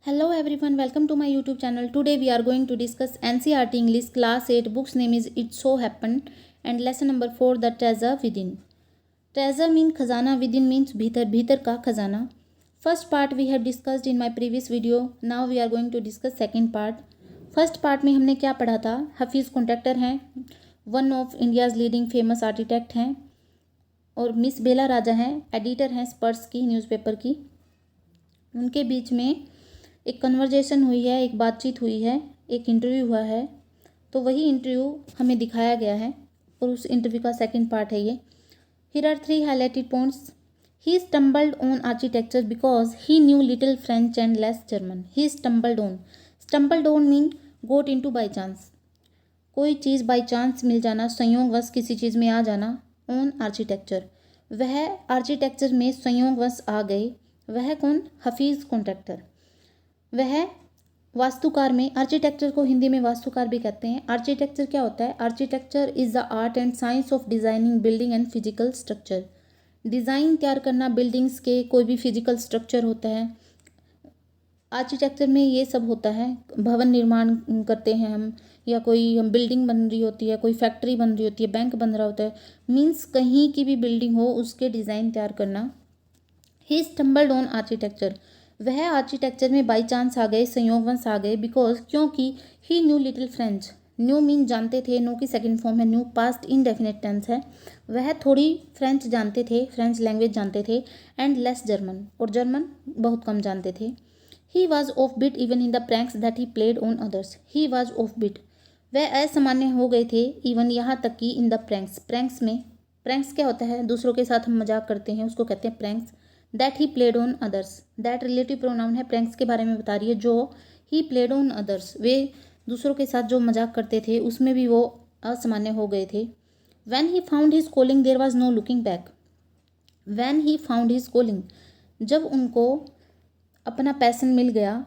Hello everyone, welcome to my YouTube channel. Today we are going to discuss NCERT English Class 8. Book's name is It So Happened and lesson number 4 The Treasure Within. Treasure means खजाना, within means भीतर, भीतर का खजाना. First part we have discussed in my previous video. Now we are going to discuss second part. First part में हमने क्या पढ़ा था? हफीज़ कॉन्ट्रैक्टर हैं, one of India's leading famous architect हैं, और मिस बेला राजा हैं, एडिटर हैं स्पर्स की, न्यूज़पेपर की. उनके बीच में एक कन्वर्जेशन हुई है, एक बातचीत हुई है, एक इंटरव्यू हुआ है. तो वही इंटरव्यू हमें दिखाया गया है और उस इंटरव्यू का सेकंड पार्ट है ये. Here are 3 highlighted points. He stumbled on architecture because he knew little French and less German. He stumbled on mean got into by chance. कोई चीज़ बाई चांस मिल जाना, संयोगवश किसी चीज़ में आ जाना. ऑन आर्किटेक्चर, वह आर्किटेक्चर में संयोगवश आ गए. वह कौन? हफीज़ कॉन्ट्रैक्टर. वह वास्तुकार में, आर्किटेक्चर को हिंदी में वास्तुकार भी कहते हैं. आर्किटेक्चर क्या होता है? Architecture is the art and science of designing building and physical structure. Design तैयार करना बिल्डिंग्स के, कोई भी फिजिकल स्ट्रक्चर होता है आर्किटेक्चर में, ये सब होता है. भवन निर्माण करते हैं हम, या कोई हम बिल्डिंग बन रही होती है, कोई फैक्ट्री बन रही होती है, बैंक बन रहा होता है, मीन्स कहीं की भी बिल्डिंग हो उसके डिज़ाइन तैयार करना. ही स्टम्बल्ड ऑन आर्किटेक्चर, वह आर्किटेक्चर में बाई चांस आ गए, संयोगवश आ गए. बिकॉज, क्योंकि he knew little French. Knew mean जानते थे, नो की सेकंड फॉर्म है न्यू, पास्ट इनडेफिनेट टेंस है. वह थोड़ी फ्रेंच जानते थे, फ्रेंच लैंग्वेज जानते थे. एंड लेस जर्मन, और जर्मन बहुत कम जानते थे. He was of bit even in the pranks that he played on others. He was of bit, वह असामान्य हो गए थे, इवन यहाँ तक कि इन द प्रैंक्स. प्रैंक्स में, प्रैंक्स क्या होता है? दूसरों के साथ हम मजाक करते हैं, उसको कहते हैं pranks. That he played on others, that relative pronoun है, प्रैंक्स के बारे में बता रही है. जो ही प्लेड ऑन अदर्स, वे दूसरों के साथ जो मजाक करते थे उसमें भी वो असामान्य हो गए थे. When he found his calling there was no looking back. When he found his calling, जब उनको अपना पैसन मिल गया.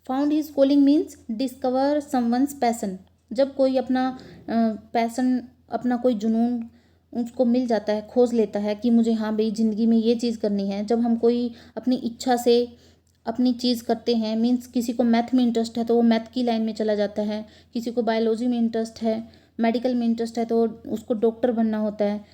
Found his calling means discover someone's passion. जब कोई अपना पैसन, अपना कोई जुनून उसको मिल जाता है, खोज लेता है कि मुझे, हाँ भाई, ज़िंदगी में ये चीज़ करनी है. जब हम कोई अपनी इच्छा से अपनी चीज़ करते हैं, मीन्स किसी को मैथ में इंटरेस्ट है तो वो मैथ की लाइन में चला जाता है, किसी को बायोलॉजी में इंटरेस्ट है, मेडिकल में इंटरेस्ट है तो उसको डॉक्टर बनना होता है.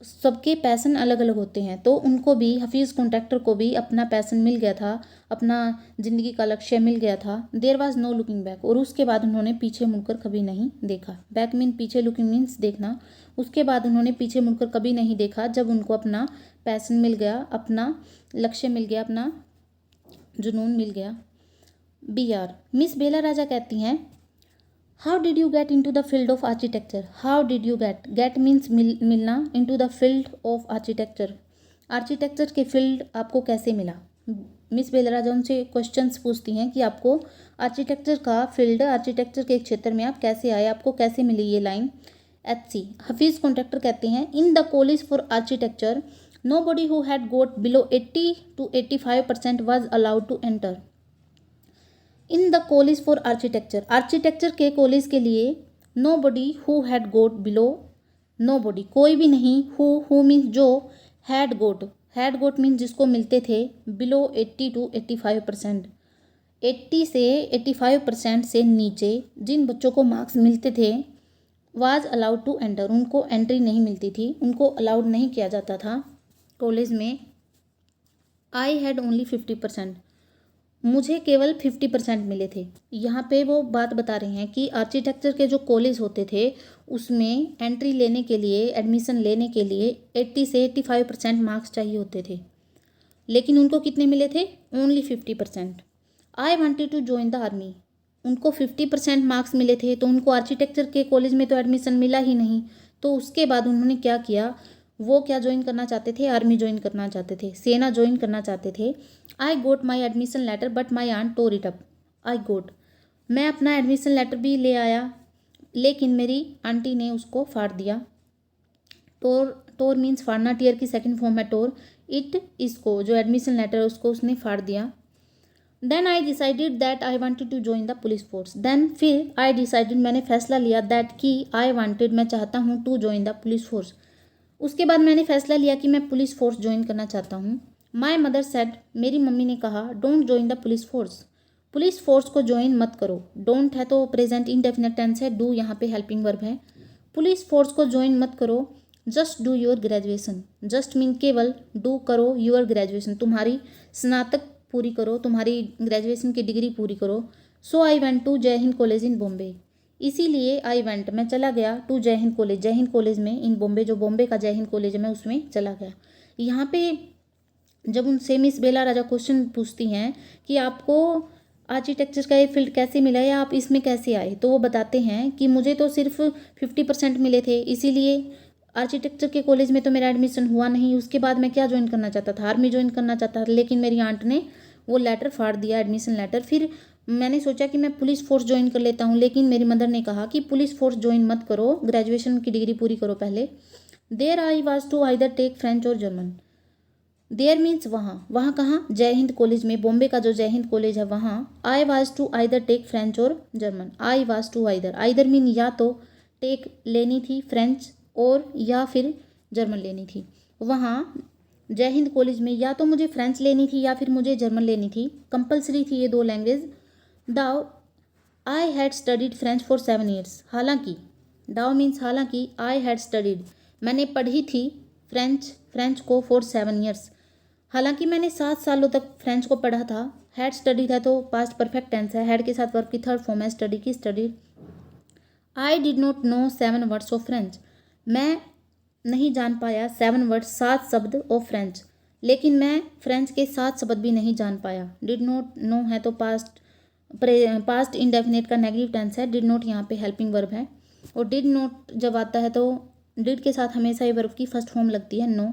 सबके पैसन अलग अलग होते हैं. तो उनको भी, हफीज़ कॉन्ट्रैक्टर को भी अपना पैसन मिल गया था, अपना ज़िंदगी का लक्ष्य मिल गया था. There was no looking back, और उसके बाद उन्होंने पीछे मुड़कर कभी नहीं देखा. बैक मीन पीछे, लुकिंग मीन्स देखना. उसके बाद उन्होंने पीछे मुड़कर कभी नहीं देखा, जब उनको अपना पैसन मिल गया, अपना लक्ष्य मिल गया, अपना जुनून मिल गया. B R, miss Bela Raja कहती हैं, how did you get into the field of architecture. How did you get, get means मिलना, into the field of architecture, architecture के फील्ड आपको कैसे मिला. मिस बेलराजा उनसे क्वेश्चंस पूछती हैं कि आपको आर्किटेक्चर का फील्ड, आर्किटेक्चर के क्षेत्र में आप कैसे आए, आपको कैसे मिली ये लाइन. HC, हफीज़ कॉन्ट्रैक्टर कहते हैं, in the college for architecture nobody who had got below 80 to 85% was allowed to enter. In the college for architecture, architecture के कॉलेज के लिए, nobody who had got below, nobody कोई भी नहीं, who means जो, had got means जिसको मिलते थे, बिलो 80 to 85%, 80 से 85% से नीचे जिन बच्चों को मार्क्स मिलते थे, वाज अलाउड टू एंटर, उनको एंट्री नहीं मिलती थी, उनको अलाउड नहीं किया जाता था कॉलेज में. आई हैड ओनली 50%, मुझे केवल 50% मिले थे. यहाँ पे वो बात बता रहे हैं कि आर्किटेक्चर के जो कॉलेज होते थे उसमें एंट्री लेने के लिए, एडमिशन लेने के लिए 80 से 85% मार्क्स चाहिए होते थे, लेकिन उनको कितने मिले थे? Only 50%. I wanted to join the army, उनको 50% मार्क्स मिले थे तो उनको आर्किटेक्चर के कॉलेज में तो एडमिशन मिला ही नहीं. तो उसके बाद उन्होंने क्या किया, वो क्या ज्वाइन करना चाहते थे? आर्मी ज्वाइन करना चाहते थे, सेना ज्वाइन करना चाहते थे. I got my admission letter but my aunt tore it up. I got, मैं अपना एडमिशन लेटर भी ले आया, लेकिन मेरी आंटी ने उसको फाड़ दिया. टोर मीन्स फाड़ना, टीयर की सेकंड फॉर्म है टोर. इट, इसको, जो एडमिशन लेटर है उसको उसने फाड़ दिया. Then I decided that I wanted to join the police force. Then, फिर, आई डिसाइडेड, मैंने फैसला लिया, दैट कि आई वांटेड, मैं चाहता हूँ, to join the police force, उसके बाद मैंने फैसला लिया कि मैं पुलिस फोर्स ज्वाइन करना चाहता हूँ. माई मदर सेड, मेरी मम्मी ने कहा, don't join the police force, police force को ज्वाइन मत करो, डोंट है तो प्रेजेंट इंडेफिनिट टेंस है, डू यहाँ पे हेल्पिंग वर्ब है। पुलिस फोर्स को ज्वाइन मत करो, just do your graduation, just mean केवल, डू करो योर ग्रेजुएशन, तुम्हारी स्नातक पूरी करो, तुम्हारी ग्रेजुएशन की डिग्री पूरी करो। सो I went to Jai Hind college in Bombay, इसीलिए आई वेंट मैं चला गया, टू जय हिंद कॉलेज, जय हिंद कॉलेज में, इन बॉम्बे जो बॉम्बे का जय हिंद कॉलेज है मैं उसमें चला गया। यहाँ पे जब उनसे मिस बेला राजा क्वेश्चन पूछती हैं कि आपको आर्किटेक्चर का ये फील्ड कैसे मिला या आप इसमें कैसे आए, तो वो बताते हैं कि मुझे तो सिर्फ 50% मिले थे, इसीलिए आर्किटेक्चर के कॉलेज में तो मेरा एडमिशन हुआ नहीं। उसके बाद मैं क्या ज्वाइन करना चाहता था, आर्मी ज्वाइन करना चाहता था, लेकिन मेरी आंट ने वो लेटर फाड़ दिया, एडमिशन लेटर। फिर मैंने सोचा कि मैं पुलिस फोर्स ज्वाइन कर लेता हूँ, लेकिन मेरी मदर ने कहा कि पुलिस फोर्स ज्वाइन मत करो, ग्रेजुएशन की डिग्री पूरी करो पहले। There I was to either take French और जर्मन, देयर मीन्स वहाँ, वहाँ कहाँ, जय हिंद कॉलेज में, बॉम्बे का जो जय हिंद कॉलेज है वहाँ। I was to either take French और German, I was to either, either mean या तो, टेक लेनी थी फ्रेंच और या फिर जर्मन लेनी थी। वहाँ जय हिंद कॉलेज में या तो मुझे फ्रेंच लेनी थी या फिर मुझे जर्मन लेनी थी, कंपलसरी थी ये दो language. Though I had studied French for 7 years, हालांकि, दाउ मीन्स हालांकि, आई हैड स्टडीड मैंने पढ़ी थी फ्रेंच को फॉर 7 years, हालांकि मैंने 7 सालों तक फ्रेंच को पढ़ा था। हैड स्टडीड है तो पास्ट परफेक्ट टेंस है, हैड के साथ वर्ब की थर्ड फॉर्म है, स्टडी की studied. I did not no 7 words of French, मैं नहीं जान पाया 7 words 7 शब्द ऑफ फ्रेंच, लेकिन मैं फ्रेंच के 7 शब्द भी नहीं जान पाया। डिड नॉट नो है तो पास्ट इंडेफिनिट का नेगेटिव टेंस है, डिड नॉट यहाँ पे हेल्पिंग वर्ब है। और डिड नॉट जब आता है तो डिड के साथ हमेशा ये वर्ब की फर्स्ट फॉर्म लगती है, नो।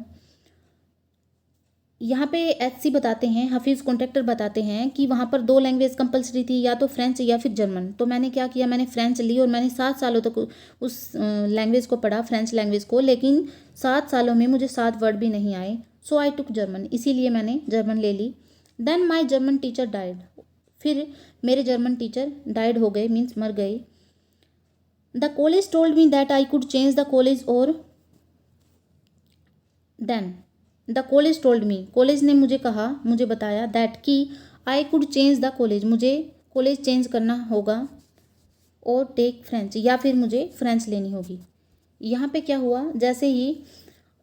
यहाँ पे HC बताते हैं, हफीज़ कॉन्ट्रैक्टर बताते हैं कि वहाँ पर 2 लैंग्वेज कंपलसरी थी, या तो फ्रेंच या फिर जर्मन। तो मैंने क्या किया, मैंने फ्रेंच ली और मैंने 7 सालों तक उस लैंग्वेज को पढ़ा, फ्रेंच लैंग्वेज को, लेकिन 7 सालों में मुझे 7 वर्ड भी नहीं आए। सो आई टुक जर्मन, इसीलिए मैंने जर्मन ले ली। देन माई जर्मन टीचर डाइड, फिर मेरे जर्मन टीचर डाइड हो गए, मीन्स मर गए। The college told me that I could change the college, और then the college told me, college ने मुझे कहा, मुझे बताया, दैट कि I could change the college, मुझे कॉलेज चेंज करना होगा, और टेक फ्रेंच, या फिर मुझे फ्रेंच लेनी होगी। यहाँ पे क्या हुआ, जैसे ही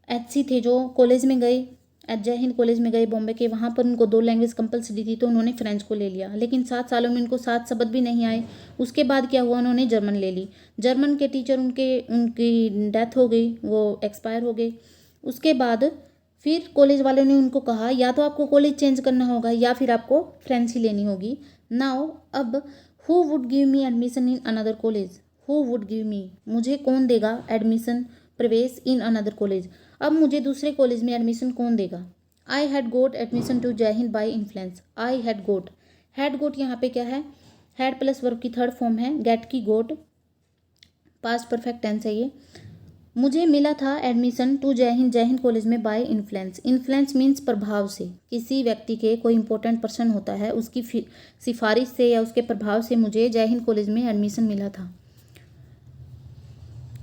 HC थे जो कॉलेज में गए, जय हिंद कॉलेज में गए बॉम्बे के, वहाँ पर उनको 2 लैंग्वेज कंपलसरी थी तो उन्होंने फ्रेंच को ले लिया, लेकिन 7 सालों में उनको 7 शब्द भी नहीं आए। उसके बाद क्या हुआ, उन्होंने जर्मन ले ली। जर्मन के टीचर उनकी डेथ हो गई, वो एक्सपायर हो गए। उसके बाद फिर कॉलेज वालों ने उनको कहा या तो आपको कॉलेज चेंज करना होगा या फिर आपको फ्रेंच ही लेनी होगी। नाउ अब who would give me admission in another college, who would give me, मुझे कौन देगा एडमिशन, प्रवेश, इन अनदर कॉलेज, अब मुझे दूसरे कॉलेज में एडमिशन कौन देगा। I had got admission to Jai Hind by influence, I had got यहाँ पे क्या है, हैड प्लस वर्ब की थर्ड फॉर्म है, गेट की गोट, पास्ट परफेक्ट टेंस है ये। मुझे मिला था admission to Jai Hind college में बाय इन्फ्लुएंस, इन्फ्लुएंस मीन्स प्रभाव से, किसी व्यक्ति के, कोई इंपॉर्टेंट पर्सन होता है उसकी सिफारिश से या उसके प्रभाव से मुझे जय हिंद कॉलेज में एडमिशन मिला था।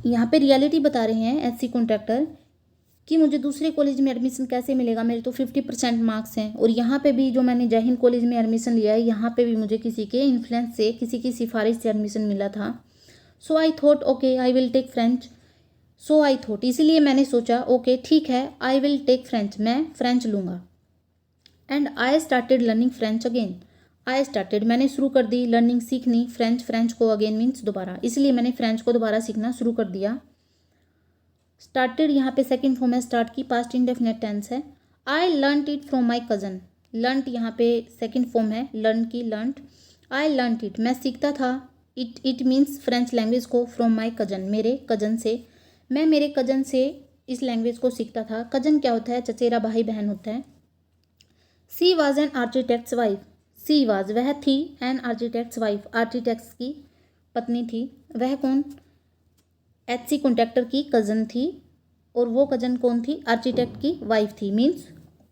यहाँ पे रियलिटी बता रहे हैं HC कॉन्ट्रैक्टर कि मुझे दूसरे कॉलेज में एडमिशन कैसे मिलेगा, मेरे तो 50% मार्क्स हैं, और यहाँ पे भी जो मैंने जय हिंद कॉलेज में एडमिशन लिया है यहाँ पे भी मुझे किसी के इन्फ्लुएंस से, किसी की सिफारिश से एडमिशन मिला था। So I thought okay I will take French, so I thought, इसीलिए मैंने सोचा ओके ठीक है, आई विल टेक फ्रेंच, मैं फ्रेंच लूँगा। And I started learning French again, I started मैंने शुरू कर दी, लर्निंग सीखनी, फ्रेंच को अगेन मीन्स दोबारा, इसलिए मैंने फ्रेंच को दोबारा सीखना शुरू कर दिया। स्टार्टेड यहाँ पे सेकंड फॉर्म है स्टार्ट की, पास्ट इंडेफिनिट टेंस है। I learned it from my cousin, learned यहाँ पे सेकंड फॉर्म है लर्न की, लर्नड। आई लर्नड इट मैं सीखता था, इट मीन्स फ्रेंच लैंग्वेज को, फ्रॉम माई कज़न मेरे कज़न से, मैं मेरे कज़न से इस लैंग्वेज को सीखता था। कज़न क्या होता है, चचेरा भाई बहन होता है। She was an architects wife, she was वह थी, एन आर्किटेक्ट्स वाइफ आर्किटेक्ट्स की पत्नी थी। वह कौन, HC कॉन्ट्रैक्टर की कज़न थी, और वो कज़न कौन थी, आर्किटेक्ट की वाइफ थी, मीन्स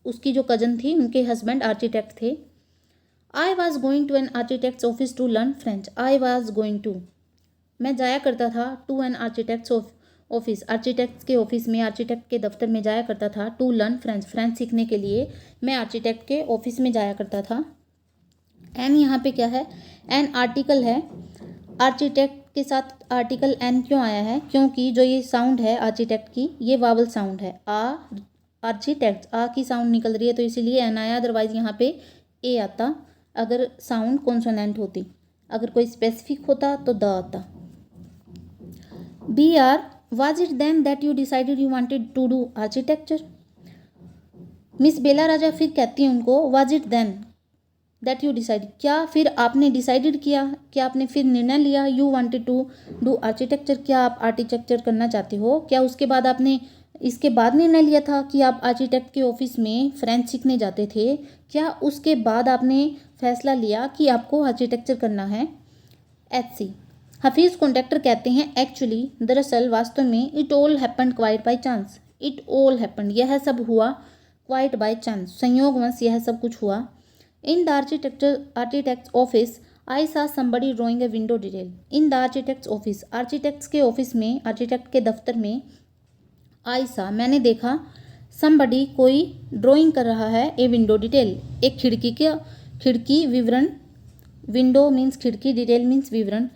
उसकी जो कज़न थी उनके हस्बैंड आर्किटेक्ट थे। I was going to an architect's office to learn French, I was going to मैं जाया करता था, to an architect's office architect के ऑफिस में, आर्किटेक्ट के दफ्तर में जाया करता था, टू लर्न फ्रेंच सीखने के लिए मैं आर्किटेक्ट के ऑफिस में जाया करता था। एन यहाँ पे क्या है, एन आर्टिकल है। आर्किटेक्ट के साथ आर्टिकल एन क्यों आया है, क्योंकि जो ये साउंड है आर्किटेक्ट की, ये वावल साउंड है। आर्किटेक्ट आ की साउंड निकल रही है तो इसीलिए एन आया, अदरवाइज यहाँ पे ए आता अगर साउंड कॉन्सोनेंट होती। अगर कोई स्पेसिफिक होता तो द आता। B R, was it then that you decided you wanted to do architecture. Miss Bela Raja फिर कहती हैं उनको, was it then that you decide, क्या फिर आपने डिसाइडेड किया, क्या आपने फिर निर्णय लिया, you wanted to do architecture, क्या आप आर्किटेक्चर करना चाहते हो, क्या उसके बाद आपने इसके बाद निर्णय लिया था कि आप आर्किटेक्ट के ऑफिस में फ्रेंच सीखने जाते थे, क्या उसके बाद आपने फैसला लिया कि आपको आर्किटेक्चर करना है। एच.सी. हफीज़ कॉन्ट्रैक्टर कहते हैं, एक्चुअली दरअसल वास्तव में, it all happened quite by chance. It all happened, यह सब हुआ, क्वाइट बाई चांस, संयोगवश यह सब कुछ हुआ। इन द आर्किटेक्ट्स ऑफिस आई सा somebody drawing a window detail. In the architects office, architects के ऑफिस में, आर्किटेक्ट के दफ्तर में, आई सा मैंने देखा, समबडी कोई ड्राइंग कर रहा है, ए विंडो डिटेल एक खिड़की विवरण, विंडो मीन्स खिड़की, डिटेल मीन्स विवरण।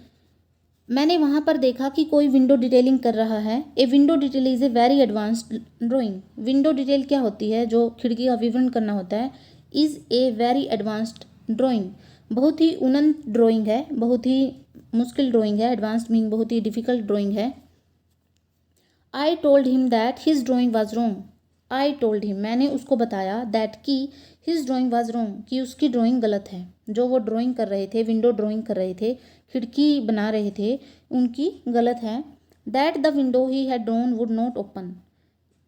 मैंने वहाँ पर देखा कि कोई विंडो डिटेलिंग कर रहा है। A window detail is a very advanced drawing. Window detail क्या होती है, जो खिड़की का विवरण करना होता है। Is a very advanced drawing, बहुत ही उन्नत ड्राइंग है, बहुत ही मुश्किल ड्राइंग है। एडवांस्ड मीन बहुत ही डिफ़िकल्ट ड्राइंग है। I told him that his drawing was wrong. I told him, मैंने उसको बताया, दैट कि हिज ड्राइंग वाज रॉन्ग, कि उसकी ड्राइंग गलत है। जो वो ड्राइंग कर रहे थे, विंडो ड्राइंग कर रहे थे, खिड़की बना रहे थे, उनकी गलत है। That the window he had drawn would not open.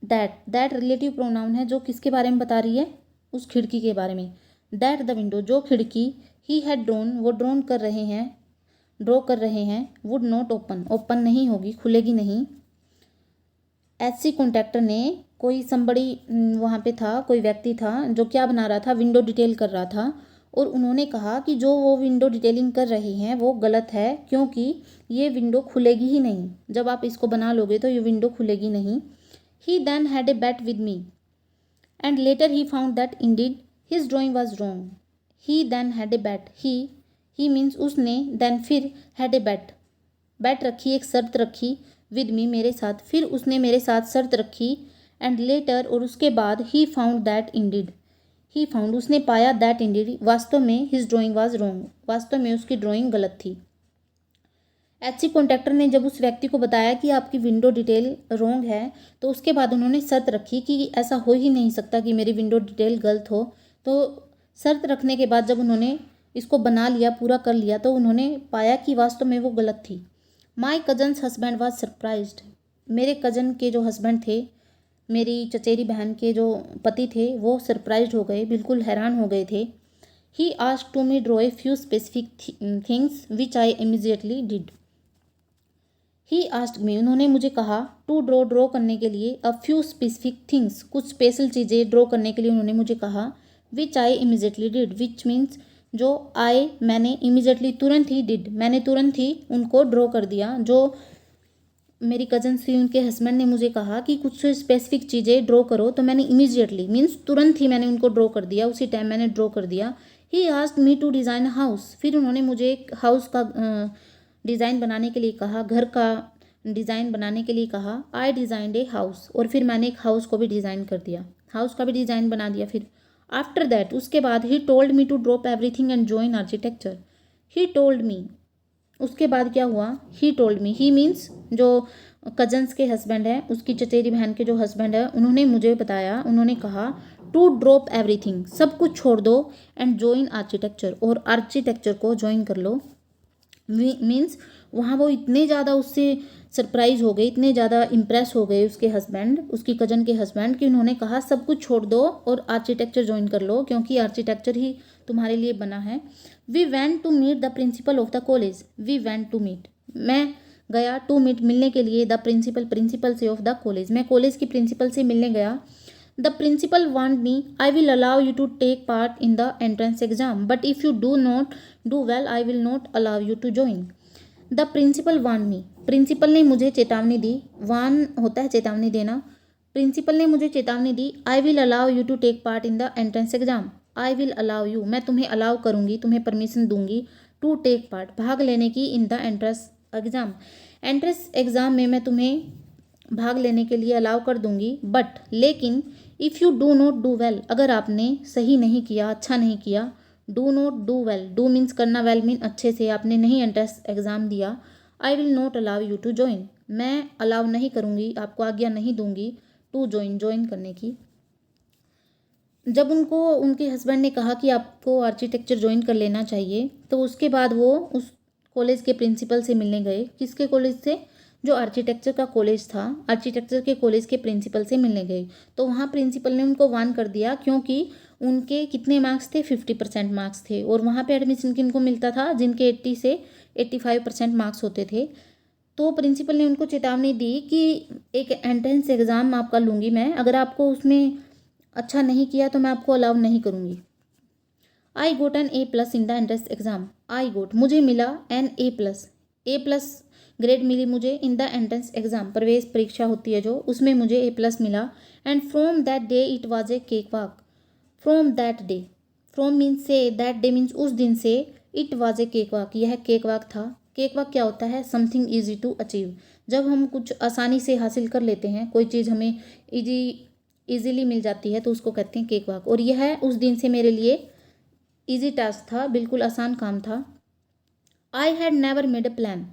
That relative pronoun है, जो किसके बारे में बता रही है, उस खिड़की के बारे में। दैट द विंडो, जो खिड़की, ही हैड ड्रॉन, वो ड्रॉ कर रहे हैं, वुड नॉट ओपन, ओपन नहीं होगी, खुलेगी नहीं। एच.सी. कॉन्ट्रैक्टर ने, कोई समबड़ी वहाँ पे था, कोई व्यक्ति था जो क्या बना रहा था, विंडो डिटेल कर रहा था, और उन्होंने कहा कि जो वो विंडो डिटेलिंग कर रहे हैं वो गलत है, क्योंकि ये विंडो खुलेगी ही नहीं, जब आप इसको बना लोगे तो ये विंडो खुलेगी नहीं। He then had a bet with me and later he found that indeed his drawing was wrong. He then had a bet, he means उसने, देन फिर, हैड ए बैट रखी, एक शर्त रखी, विद मी मेरे साथ, फिर उसने मेरे साथ शर्त रखी, एंड लेटर और उसके बाद, ही found that Indeed, he found उसने पाया, दैट इंडीड वास्तव में, हिज ड्राइंग वाज रॉन्ग वास्तव में उसकी ड्राइंग गलत थी। एच.सी. कॉन्ट्रैक्टर ने जब उस व्यक्ति को बताया कि आपकी विंडो डिटेल रॉन्ग है, तो उसके बाद उन्होंने शर्त रखी कि ऐसा हो ही नहीं सकता कि मेरी विंडो डिटेल गलत हो। तो शर्त रखने के बाद जब उन्होंने इसको बना लिया, पूरा कर लिया, तो उन्होंने पाया कि वास्तव में वो गलत थी। My cousins husband was surprised. मेरे कज़न के जो हस्बैंड थे, मेरी चचेरी बहन के जो पति थे, वो सरप्राइज्ड हो गए, बिल्कुल हैरान हो गए थे। He asked to me draw a few specific things which I immediately did. He asked me, उन्होंने मुझे कहा, टू ड्रॉ करने के लिए, अ फ्यू स्पेसिफिक थिंग्स, कुछ स्पेशल चीज़ें ड्रॉ करने के लिए उन्होंने मुझे कहा, which I immediately did, which means जो मैंने, इमीजिएटली तुरंत ही, डिड मैंने तुरंत ही उनको ड्रॉ कर दिया। जो मेरी कज़न थी, उनके हस्बैंड ने मुझे कहा कि कुछ स्पेसिफिक चीज़ें ड्रॉ करो, तो मैंने इमीजिएटली मीन्स तुरंत ही मैंने उनको ड्रॉ कर दिया, उसी टाइम मैंने ड्रॉ कर दिया। He asked me to design house, फिर उन्होंने मुझे एक हाउस का डिज़ाइन बनाने के लिए कहा, घर का डिज़ाइन बनाने के लिए कहा। आई डिज़ाइंड ए हाउस, और फिर मैंने एक हाउस को भी डिज़ाइन कर दिया, हाउस का भी डिज़ाइन बना दिया। फिर आफ्टर दैट, उसके बाद, he told me to drop everything and join architecture. He told me, उसके बाद क्या हुआ, he told me, he means जो कजन्स के हस्बैंड है, उसकी चचेरी बहन के जो हस्बैंड है, उन्होंने मुझे बताया, उन्होंने कहा, टू ड्रॉप एवरीथिंग, सब कुछ छोड़ दो, एंड जॉइन आर्किटेक्चर, और आर्किटेक्चर को ज्वाइन कर लो। मीन्स वहाँ वो इतने ज़्यादा उससे सरप्राइज हो गए, इतने ज़्यादा इम्प्रेस हो गए उसके हस्बैंड, उसकी कजन के हस्बैंड, कि उन्होंने कहा सब कुछ छोड़ दो और आर्किटेक्चर ज्वाइन कर लो, क्योंकि आर्किटेक्चर ही तुम्हारे लिए बना है। We went to meet the principal of the college. We went to meet, मैं गया, टू मीट मिलने के लिए, द प्रिंसिपल से ऑफ द कॉलेज, मैं कॉलेज की प्रिंसिपल से मिलने गया। The principal want me, I will allow you to take part in the entrance exam, but if you do not do well, I will not allow you to join. The principal want me, principal ने मुझे चेतावनी दी, वान होता है चेतावनी देना, principal ने मुझे चेतावनी दी, I will allow you to take part in the entrance exam, I will allow you, मैं तुम्हें अलाउ करूँगी, तुम्हें परमिशन दूंगी, टू टेक पार्ट, भाग लेने की, इन the entrance exam, entrance exam में मैं तुम्हें भाग लेने के लिए अलाउ कर दूंगी, बट लेकिन if you do not do well, अगर आपने सही नहीं किया, अच्छा नहीं किया, do not do well, do means करना, वेल मीन अच्छे से, आपने नहीं एंट्रेंस एग्ज़ाम दिया, I will not allow you to join, मैं अलाउ नहीं करूँगी, आपको आज्ञा नहीं दूंगी, टू ज्वाइन करने की। जब उनको उनके हस्बैंड ने कहा कि आपको आर्किटेक्चर ज्वाइन कर लेना चाहिए, तो उसके बाद वो उस कॉलेज के प्रिंसिपल से मिलने गए। किसके कॉलेज से? जो आर्किटेक्चर का कॉलेज था, आर्किटेक्चर के कॉलेज के प्रिंसिपल से मिलने गए। तो वहाँ प्रिंसिपल ने उनको वार्न कर दिया, क्योंकि उनके कितने मार्क्स थे? 50% मार्क्स थे, और वहाँ पे एडमिशन किनको मिलता था? जिनके 80 से 85% मार्क्स होते थे। तो प्रिंसिपल ने उनको चेतावनी दी कि एक एंट्रेंस एग्ज़ाम आपका लूँगी मैं, अगर आपको उसमें अच्छा नहीं किया तो मैं आपको अलाउ नहीं करूँगी। I got an A+ in the entrance exam, I got, मुझे मिला, एन A+ ग्रेड मिली मुझे, इन द एंट्रेंस एग्ज़ाम, प्रवेश परीक्षा होती है जो, उसमें मुझे A+ मिला, and from that day it was a cake walk, from that day, from means से, दैट डे मीन्स उस दिन से, it was a cake walk, यह केक वॉक था। केक वॉक क्या होता है? समथिंग ईजी टू अचीव, जब हम कुछ आसानी से हासिल कर लेते हैं, कोई चीज़ हमें ईजीली मिल जाती है तो उसको कहते हैं केक वॉक, और यह उस दिन से मेरे लिए ईजी टास्क था, बिल्कुल आसान काम था। I had never made a plan,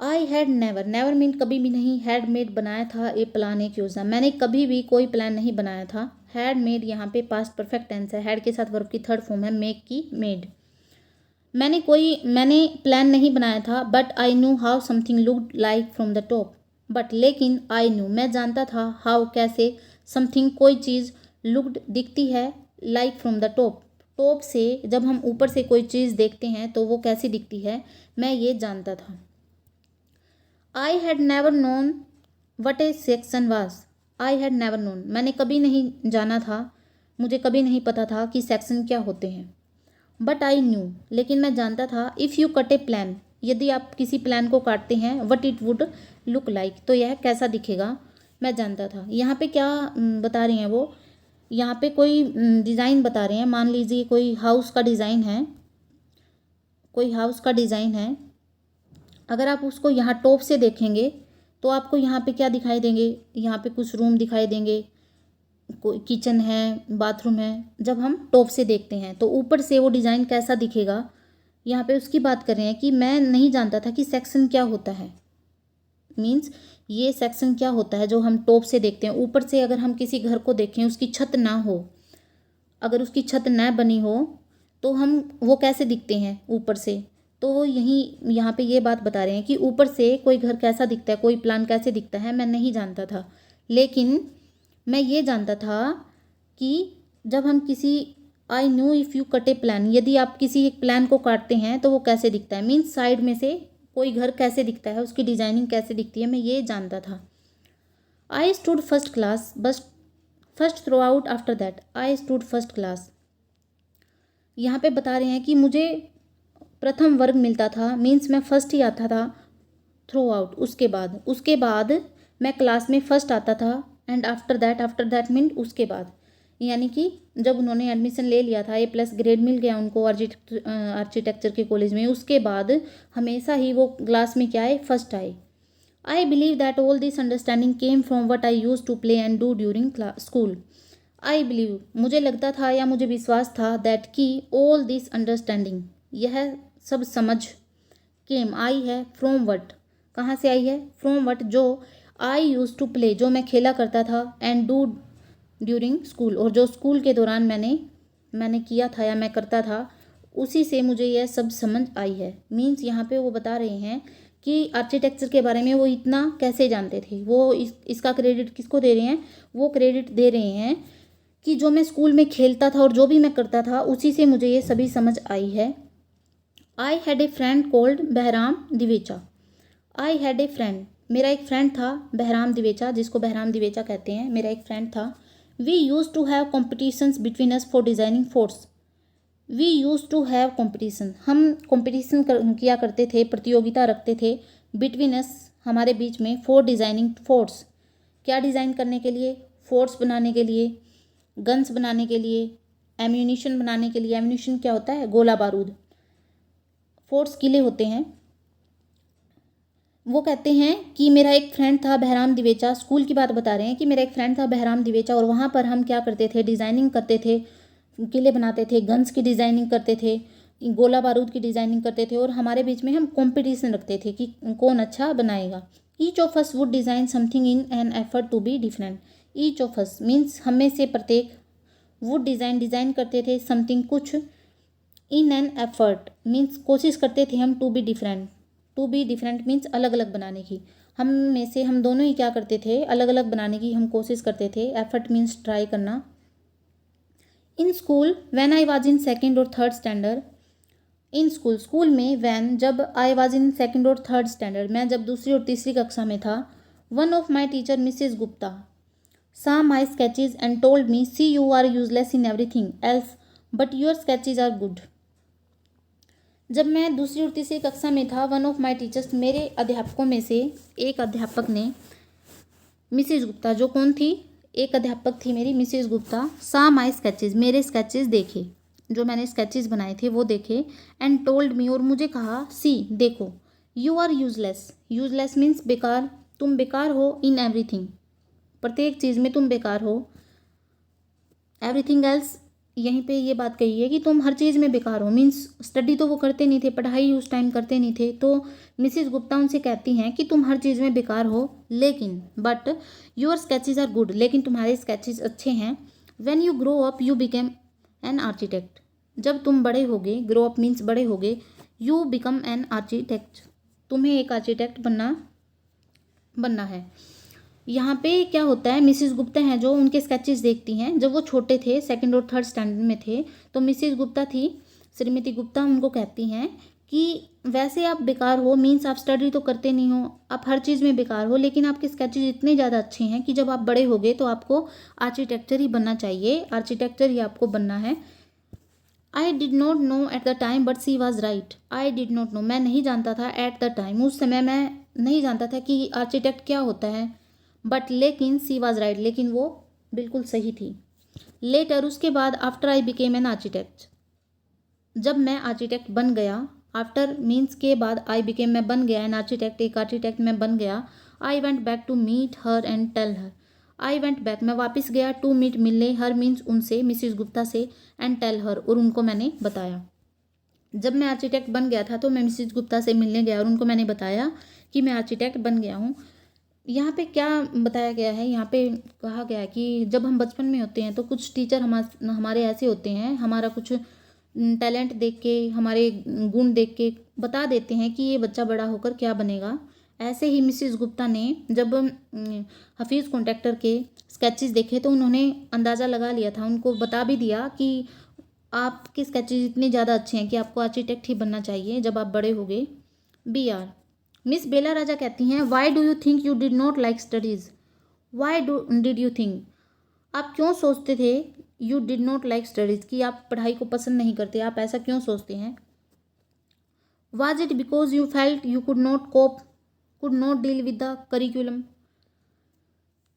I had never, never mean कभी भी नहीं, हैड मेड बनाया था, ए प्लान एक योजना, मैंने कभी भी कोई प्लान नहीं बनाया था। हैड मेड यहाँ पे पास्ट परफेक्ट टेंस है, हैड के साथ वर्ब की थर्ड फॉर्म है मेक की, मेड। मैंने प्लान नहीं बनाया था, but I knew how something looked like from the top, but लेकिन आई न्यू, मैं जानता था, हाउ कैसे, समथिंग कोई चीज़, लुक्ड दिखती है, like from the top, top से जब हम ऊपर से कोई चीज़ देखते हैं तो वो कैसी दिखती है, मैं ये जानता था। I had never known what A section was, I had never known, मैंने कभी नहीं जाना था, मुझे कभी नहीं पता था कि सेक्शन क्या होते हैं। बट आई न्यू, लेकिन मैं जानता था, if you cut A plan, यदि आप किसी प्लान को काटते हैं, what it would look like, तो यह कैसा दिखेगा, मैं जानता था। यहाँ पे क्या बता रही हैं वो, यहाँ पे कोई डिज़ाइन बता रहे हैं। मान लीजिए कोई हाउस का डिज़ाइन है, कोई हाउस का डिज़ाइन है, अगर आप उसको यहाँ टॉप से देखेंगे तो आपको यहाँ पे क्या दिखाई देंगे, यहाँ पे कुछ रूम दिखाई देंगे, कोई किचन है, बाथरूम है। जब हम टॉप से देखते हैं तो ऊपर से वो डिज़ाइन कैसा दिखेगा, यहाँ पे उसकी बात कर रहे हैं कि मैं नहीं जानता था कि सेक्शन क्या होता है, मीन्स ये सेक्शन क्या होता है जो हम टॉप से देखते हैं। ऊपर से अगर हम किसी घर को देखें, उसकी छत ना हो, अगर उसकी छत न बनी हो तो हम वो कैसे दिखते हैं ऊपर से, तो वो यहाँ पे ये बात बता रहे हैं कि ऊपर से कोई घर कैसा दिखता है, कोई प्लान कैसे दिखता है, मैं नहीं जानता था। लेकिन मैं ये जानता था कि जब हम किसी, I knew if you cut A plan, यदि आप किसी एक प्लान को काटते हैं तो वो कैसे दिखता है, मीन्स साइड में से कोई घर कैसे दिखता है, उसकी डिज़ाइनिंग कैसे दिखती है, मैं ये जानता था। आई स्टूड फर्स्ट क्लास, बस first through out after that, I stood first class, यहाँ पे बता रहे हैं कि मुझे प्रथम वर्ग मिलता था, मीन्स मैं फर्स्ट ही आता था, थ्रू आउट उसके बाद मैं क्लास में फर्स्ट आता था, एंड आफ्टर दैट मीन उसके बाद, यानी कि जब उन्होंने एडमिशन ले लिया था, A+ ग्रेड मिल गया उनको आर्किटेक्चर के कॉलेज में, उसके बाद हमेशा ही वो क्लास में क्या आए, फर्स्ट आए। I believe that all this understanding came from what I use to play and do during school, I believe, मुझे लगता था या मुझे विश्वास था, दैट की ऑल दिस अंडरस्टैंडिंग, यह सब समझ, केम आई है, फ्रॉम वट, कहाँ से आई है, फ्रॉम वट, जो आई यूज़ टू प्ले, जो मैं खेला करता था, एंड डू ड्यूरिंग स्कूल, और जो स्कूल के दौरान मैंने किया था या मैं करता था, उसी से मुझे यह सब समझ आई है। मीन्स यहाँ पे वो बता रहे हैं कि आर्किटेक्चर के बारे में वो इतना कैसे जानते थे। वो इसका क्रेडिट किसको दे रहे हैं, वो क्रेडिट दे रहे हैं कि जो मैं स्कूल में खेलता था और जो भी मैं करता था, उसी से मुझे ये सभी समझ आई है। I had a friend called Bahram Divecha, I had a friend, मेरा एक फ्रेंड था, बहराम दिवेचा, जिसको बहराम दिवेचा कहते हैं, मेरा एक फ्रेंड था। We use to have competitions between us for designing forts, we use to have competition, हम कॉम्पिटिशन किया करते थे, प्रतियोगिता रखते थे, बिटवीन अस, हमारे बीच में, फॉर डिज़ाइनिंग फोर्ट्स, क्या डिज़ाइन करने के लिए, फोर्ट्स बनाने के लिए, गन्स बनाने के लिए, एम्यूनिशन बनाने के लिए। एम्यूनिशन क्या होता है? गोला बारूद। फोर्ट्स किले होते हैं। वो कहते हैं कि मेरा एक फ्रेंड था बहराम दिवेचा, स्कूल की बात बता रहे हैं कि मेरा एक फ्रेंड था बहराम दिवेचा और वहाँ पर हम क्या करते थे, डिज़ाइनिंग करते थे, किले बनाते थे, गन्स की डिज़ाइनिंग करते थे, गोला बारूद की डिज़ाइनिंग करते थे और हमारे बीच में हम कंपटीशन रखते थे कि कौन अच्छा बनाएगा। Each of us would design something in an effort to be different. Each of us means हम में से प्रत्येक, वुड डिज़ाइन करते थे, समथिंग कुछ, इन एन एफर्ट मीन्स कोशिश करते थे हम, टू बी डिफरेंट मीन्स अलग अलग बनाने की। हम में से हम दोनों ही क्या करते थे, अलग अलग बनाने की हम कोशिश करते थे। एफर्ट मीन्स ट्राई करना। In school when I was in second और third standard. In school, school में, व्हेन जब, आई वाज इन सेकेंड और थर्ड स्टैंडर्ड मैं जब दूसरी और तीसरी कक्षा में था। One of my teacher Mrs Gupta saw my sketches and told me, see, you are useless in everything else but your sketches are good। जब मैं दूसरी और तीसरी कक्षा में था, वन ऑफ माई टीचर्स, मेरे अध्यापकों में से एक अध्यापक ने, मिसेज गुप्ता जो कौन थी, एक अध्यापक थी मेरी मिसेज गुप्ता, सा माई स्केचेस मेरे स्केचेस देखे, जो मैंने स्केचेस बनाए थे वो देखे, एंड टोल्ड मी और मुझे कहा, सी देखो, you are useless, useless means बेकार, तुम बेकार हो, इन एवरीथिंग प्रत्येक चीज़ में तुम बेकार हो, एवरीथिंग एल्स यहीं पे ये बात कही है कि तुम हर चीज़ में बेकार हो, मीन्स स्टडी तो वो करते नहीं थे, पढ़ाई उस टाइम करते नहीं थे, तो मिसेस गुप्ता उनसे कहती हैं कि तुम हर चीज़ में बेकार हो, लेकिन but your sketches are good, लेकिन तुम्हारे स्केचेस अच्छे हैं। When you grow up you become an architect, जब तुम बड़े होगे, ग्रो अप मीन्स बड़े होगे, यू बिकम एन आर्किटेक्ट, तुम्हें एक आर्किटेक्ट बनना है। यहाँ पे क्या होता है, मिसेस गुप्ता हैं जो उनके स्केचेस देखती हैं, जब वो छोटे थे, सेकंड और थर्ड स्टैंडर्ड में थे, तो मिसेस गुप्ता थी, श्रीमती गुप्ता उनको कहती हैं कि वैसे आप बेकार हो, मीन्स आप स्टडी तो करते नहीं हो, आप हर चीज़ में बेकार हो, लेकिन आपके स्केचेस इतने ज़्यादा अच्छे हैं कि जब आप बड़े होगे तो आपको आर्किटेक्चर ही बनना चाहिए, आर्किटेक्चर ही आपको बनना है। I did not know at the time but she was right. I did not know मैं नहीं जानता था, एट द टाइम उस समय मैं नहीं जानता था कि आर्किटेक्ट क्या होता है, बट लेकिन सी वॉज राइट लेकिन वो बिल्कुल सही थी। लेटर उसके बाद, after I became an architect, जब मैं आर्किटेक्ट बन गया, आफ्टर मीन्स के बाद, आई बिकेम मैं बन गया, एन आर्किटेक्ट एक आर्किटेक्ट मैं बन गया। I went back to meet her and tell her, I went back मैं वापस गया, टू मीट मिलने, हर मीन्स उनसे, मिसेस गुप्ता से, एंड टेल हर और उनको मैंने बताया। जब मैं आर्किटेक्ट बन गया था तो मैं मिसेस गुप्ता से मिलने गया और उनको मैंने बताया कि मैं आर्किटेक्ट बन गया हूँ। यहाँ पे क्या बताया गया है, यहाँ पे कहा गया है कि जब हम बचपन में होते हैं तो कुछ टीचर हमारे ऐसे होते हैं, हमारा कुछ टैलेंट देख के, हमारे गुण देख के बता देते हैं कि ये बच्चा बड़ा होकर क्या बनेगा। ऐसे ही मिसेस गुप्ता ने जब हफीज़ कॉन्ट्रैक्टर के स्केचेस देखे तो उन्होंने अंदाज़ा लगा लिया था, उनको बता भी दिया कि आपके स्केचेस इतने ज़्यादा अच्छे हैं कि आपको आर्किटेक्ट ही बनना चाहिए जब आप बड़े होगे। B R, miss Bela Raja कहती हैं, why do you think you did not like studies. Why did you think, आप क्यों सोचते थे, you did not like studies कि आप पढ़ाई को पसंद नहीं करते, आप ऐसा क्यों सोचते हैं। Was it because you felt you could not deal with the curriculum.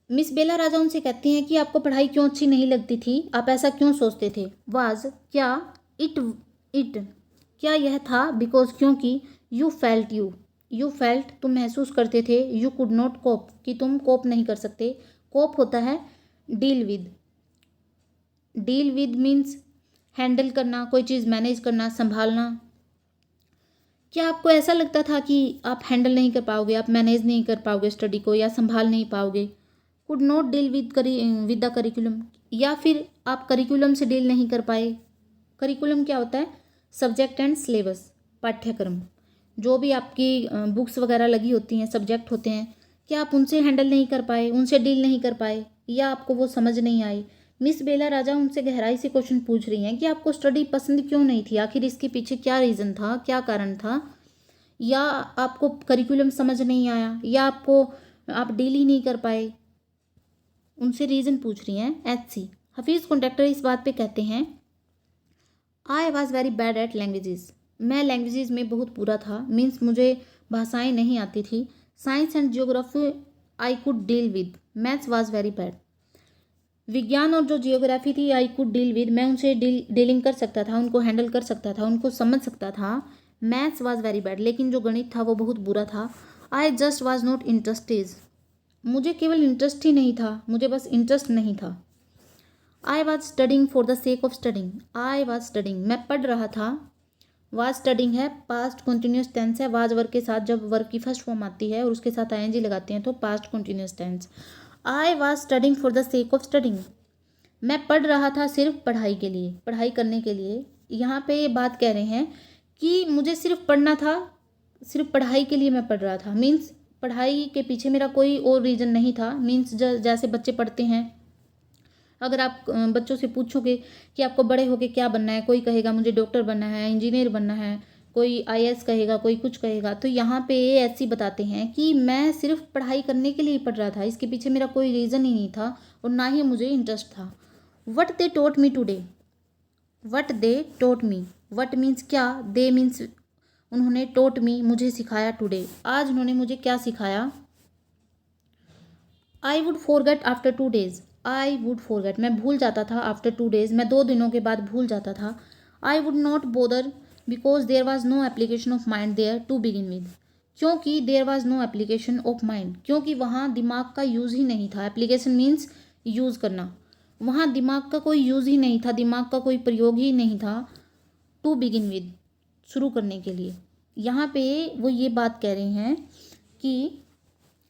Miss Bela Raja उनसे कहती हैं कि आपको पढ़ाई क्यों अच्छी नहीं लगती थी, आप ऐसा क्यों सोचते थे। वाज क्या, इट क्या यह था, बिकॉज क्योंकि, यू फेल्ट तुम महसूस करते थे, यू कुड नॉट कोप कि तुम कोप नहीं कर सकते। कोप होता है डील विद मीन्स हैंडल करना, कोई चीज़ मैनेज करना, संभालना। क्या आपको ऐसा लगता था कि आप हैंडल नहीं कर पाओगे, आप मैनेज नहीं कर पाओगे स्टडी को, या संभाल नहीं पाओगे। Could not deal with the curriculum, या फिर आप करिकुलम से डील नहीं कर पाए। करिकुलम क्या होता है, सब्जेक्ट एंड सिलेबस, पाठ्यक्रम, जो भी आपकी बुक्स वगैरह लगी होती हैं, सब्जेक्ट होते हैं, क्या आप उनसे हैंडल नहीं कर पाए, उनसे डील नहीं कर पाए, या आपको वो समझ नहीं आई। मिस बेला राजा उनसे गहराई से क्वेश्चन पूछ रही हैं कि आपको स्टडी पसंद क्यों नहीं थी, आखिर इसके पीछे क्या रीज़न था, क्या कारण था, या आपको करिकुलम समझ नहीं आया, या आप डील ही नहीं कर पाए, उनसे रीज़न पूछ रही हैं। एच.सी. हफीज़ कॉन्ट्रैक्टर इस बात पे कहते हैं, I was very bad at languages, मैं लैंग्वेजेस में बहुत बुरा था, मीन्स मुझे भाषाएं नहीं आती थी। Science and geography I could deal with, maths was very bad. विज्ञान और जो जियोग्राफी थी आई कुड डील विद, मैं उनसे डीलिंग कर सकता था, उनको हैंडल कर सकता था, उनको समझ सकता था। मैथ्स वाज वेरी बैड, लेकिन जो गणित था वो बहुत बुरा था। I just was not interested, मुझे केवल इंटरेस्ट ही नहीं था, मुझे बस इंटरेस्ट नहीं था। आई was studying for the sake of studying, I was studying, मैं पढ़ रहा था। वाज स्टडिंग है, पास्ट कंटिन्यूस टेंस है, वाज वर्ब के साथ जब वर्ब की फर्स्ट फॉर्म आती है और उसके साथ आईएनजी लगाते हैं तो past continuous tense. I was studying for the sake of studying, मैं पढ़ रहा था सिर्फ पढ़ाई के लिए, पढ़ाई करने के लिए। यहाँ पे ये बात कह रहे हैं कि मुझे सिर्फ पढ़ना था, सिर्फ पढ़ाई के लिए मैं पढ़ रहा था। मीन्स पढ़ाई के पीछे मेरा कोई और रीज़न नहीं था। मीन्स जैसे बच्चे पढ़ते हैं, अगर आप बच्चों से पूछोगे कि आपको बड़े होके क्या बनना है, कोई कहेगा मुझे डॉक्टर बनना है, इंजीनियर बनना है, कोई आईएएस कहेगा, कोई कुछ कहेगा। तो यहाँ पे ये ऐसी बताते हैं कि मैं सिर्फ पढ़ाई करने के लिए पढ़ रहा था, इसके पीछे मेरा कोई रीज़न ही नहीं था और ना ही मुझे इंटरेस्ट था। What they taught me today, what they taught me, what means क्या, दे मीन्स उन्होंने, टोट मी मुझे सिखाया, टुडे आज उन्होंने मुझे क्या सिखाया। I would forget after 2 days, I would forget मैं भूल जाता था, आफ्टर 2 days मैं 2 दिनों के बाद भूल जाता था। I would not bother because there was no application of mind there to begin with, क्योंकि there was no application of mind, क्योंकि वहाँ दिमाग का यूज़ ही नहीं था। एप्लीकेशन मीन्स यूज़ करना, वहाँ दिमाग का कोई यूज़ ही नहीं था, दिमाग का कोई प्रयोग ही नहीं था। टू बिगिन विद, शुरू करने के लिए। यहाँ पे वो ये बात कह रहे हैं कि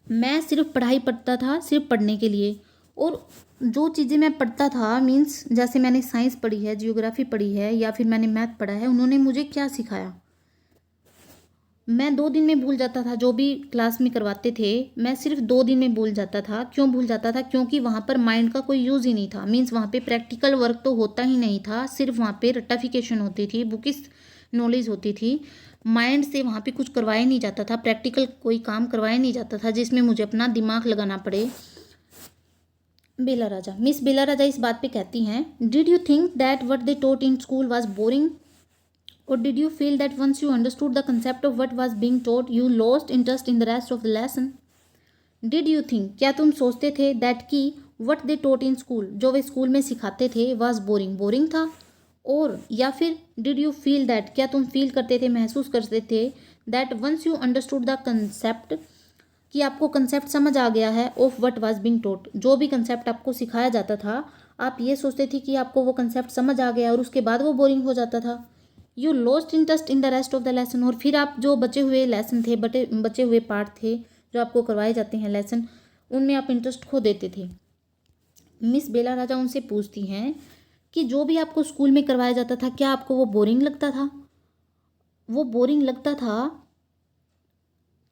मैं सिर्फ पढ़ाई पढ़ता था, सिर्फ पढ़ने के लिए। और जो चीज़ें मैं पढ़ता था, मीन्स जैसे मैंने साइंस पढ़ी है, जियोग्राफी पढ़ी है या फिर मैंने मैथ पढ़ा है, उन्होंने मुझे क्या सिखाया। मैं 2 दिन में भूल जाता था, जो भी क्लास में करवाते थे मैं सिर्फ 2 दिन में भूल जाता था। क्यों भूल जाता था? क्योंकि वहाँ पर माइंड का कोई यूज़ ही नहीं था। मीन्स वहाँ पे प्रैक्टिकल वर्क तो होता ही नहीं था, सिर्फ वहाँ पे रट्टाफिकेशन होती थी, बुकिस नॉलेज होती थी। माइंड से वहाँ पे कुछ करवाया नहीं जाता था, प्रैक्टिकल कोई काम करवाया नहीं जाता था जिसमें मुझे अपना दिमाग लगाना पड़े। बेला राजा, मिस बेला राजा इस बात पे कहती हैं, did you think that what they taught in school was boring, or did you feel that once you understood the concept of what was being taught you lost interest in the rest of the lesson? Did you think, क्या तुम सोचते थे, that कि what they taught in school, जो वे school में सिखाते थे, was boring, boring था? और या फिर did you feel that, क्या तुम फील करते थे, महसूस करते थे, that once you understood the concept, कि आपको कंसेप्ट समझ आ गया है, ऑफ वट वाज बिंग टोट, जो भी कंसेप्ट आपको सिखाया जाता था आप ये सोचते थे कि आपको वो कंसेप्ट समझ आ गया और उसके बाद वो बोरिंग हो जाता था। You lost interest in the rest of the lesson, और फिर आप जो बचे हुए लेसन थे, बचे हुए पार्ट थे जो आपको करवाए जाते हैं लेसन, उनमें आप इंटरेस्ट खो देते थे। मिस बेला राजा उनसे पूछती हैं कि जो भी आपको स्कूल में करवाया जाता था क्या आपको वो बोरिंग लगता था? वो बोरिंग लगता था,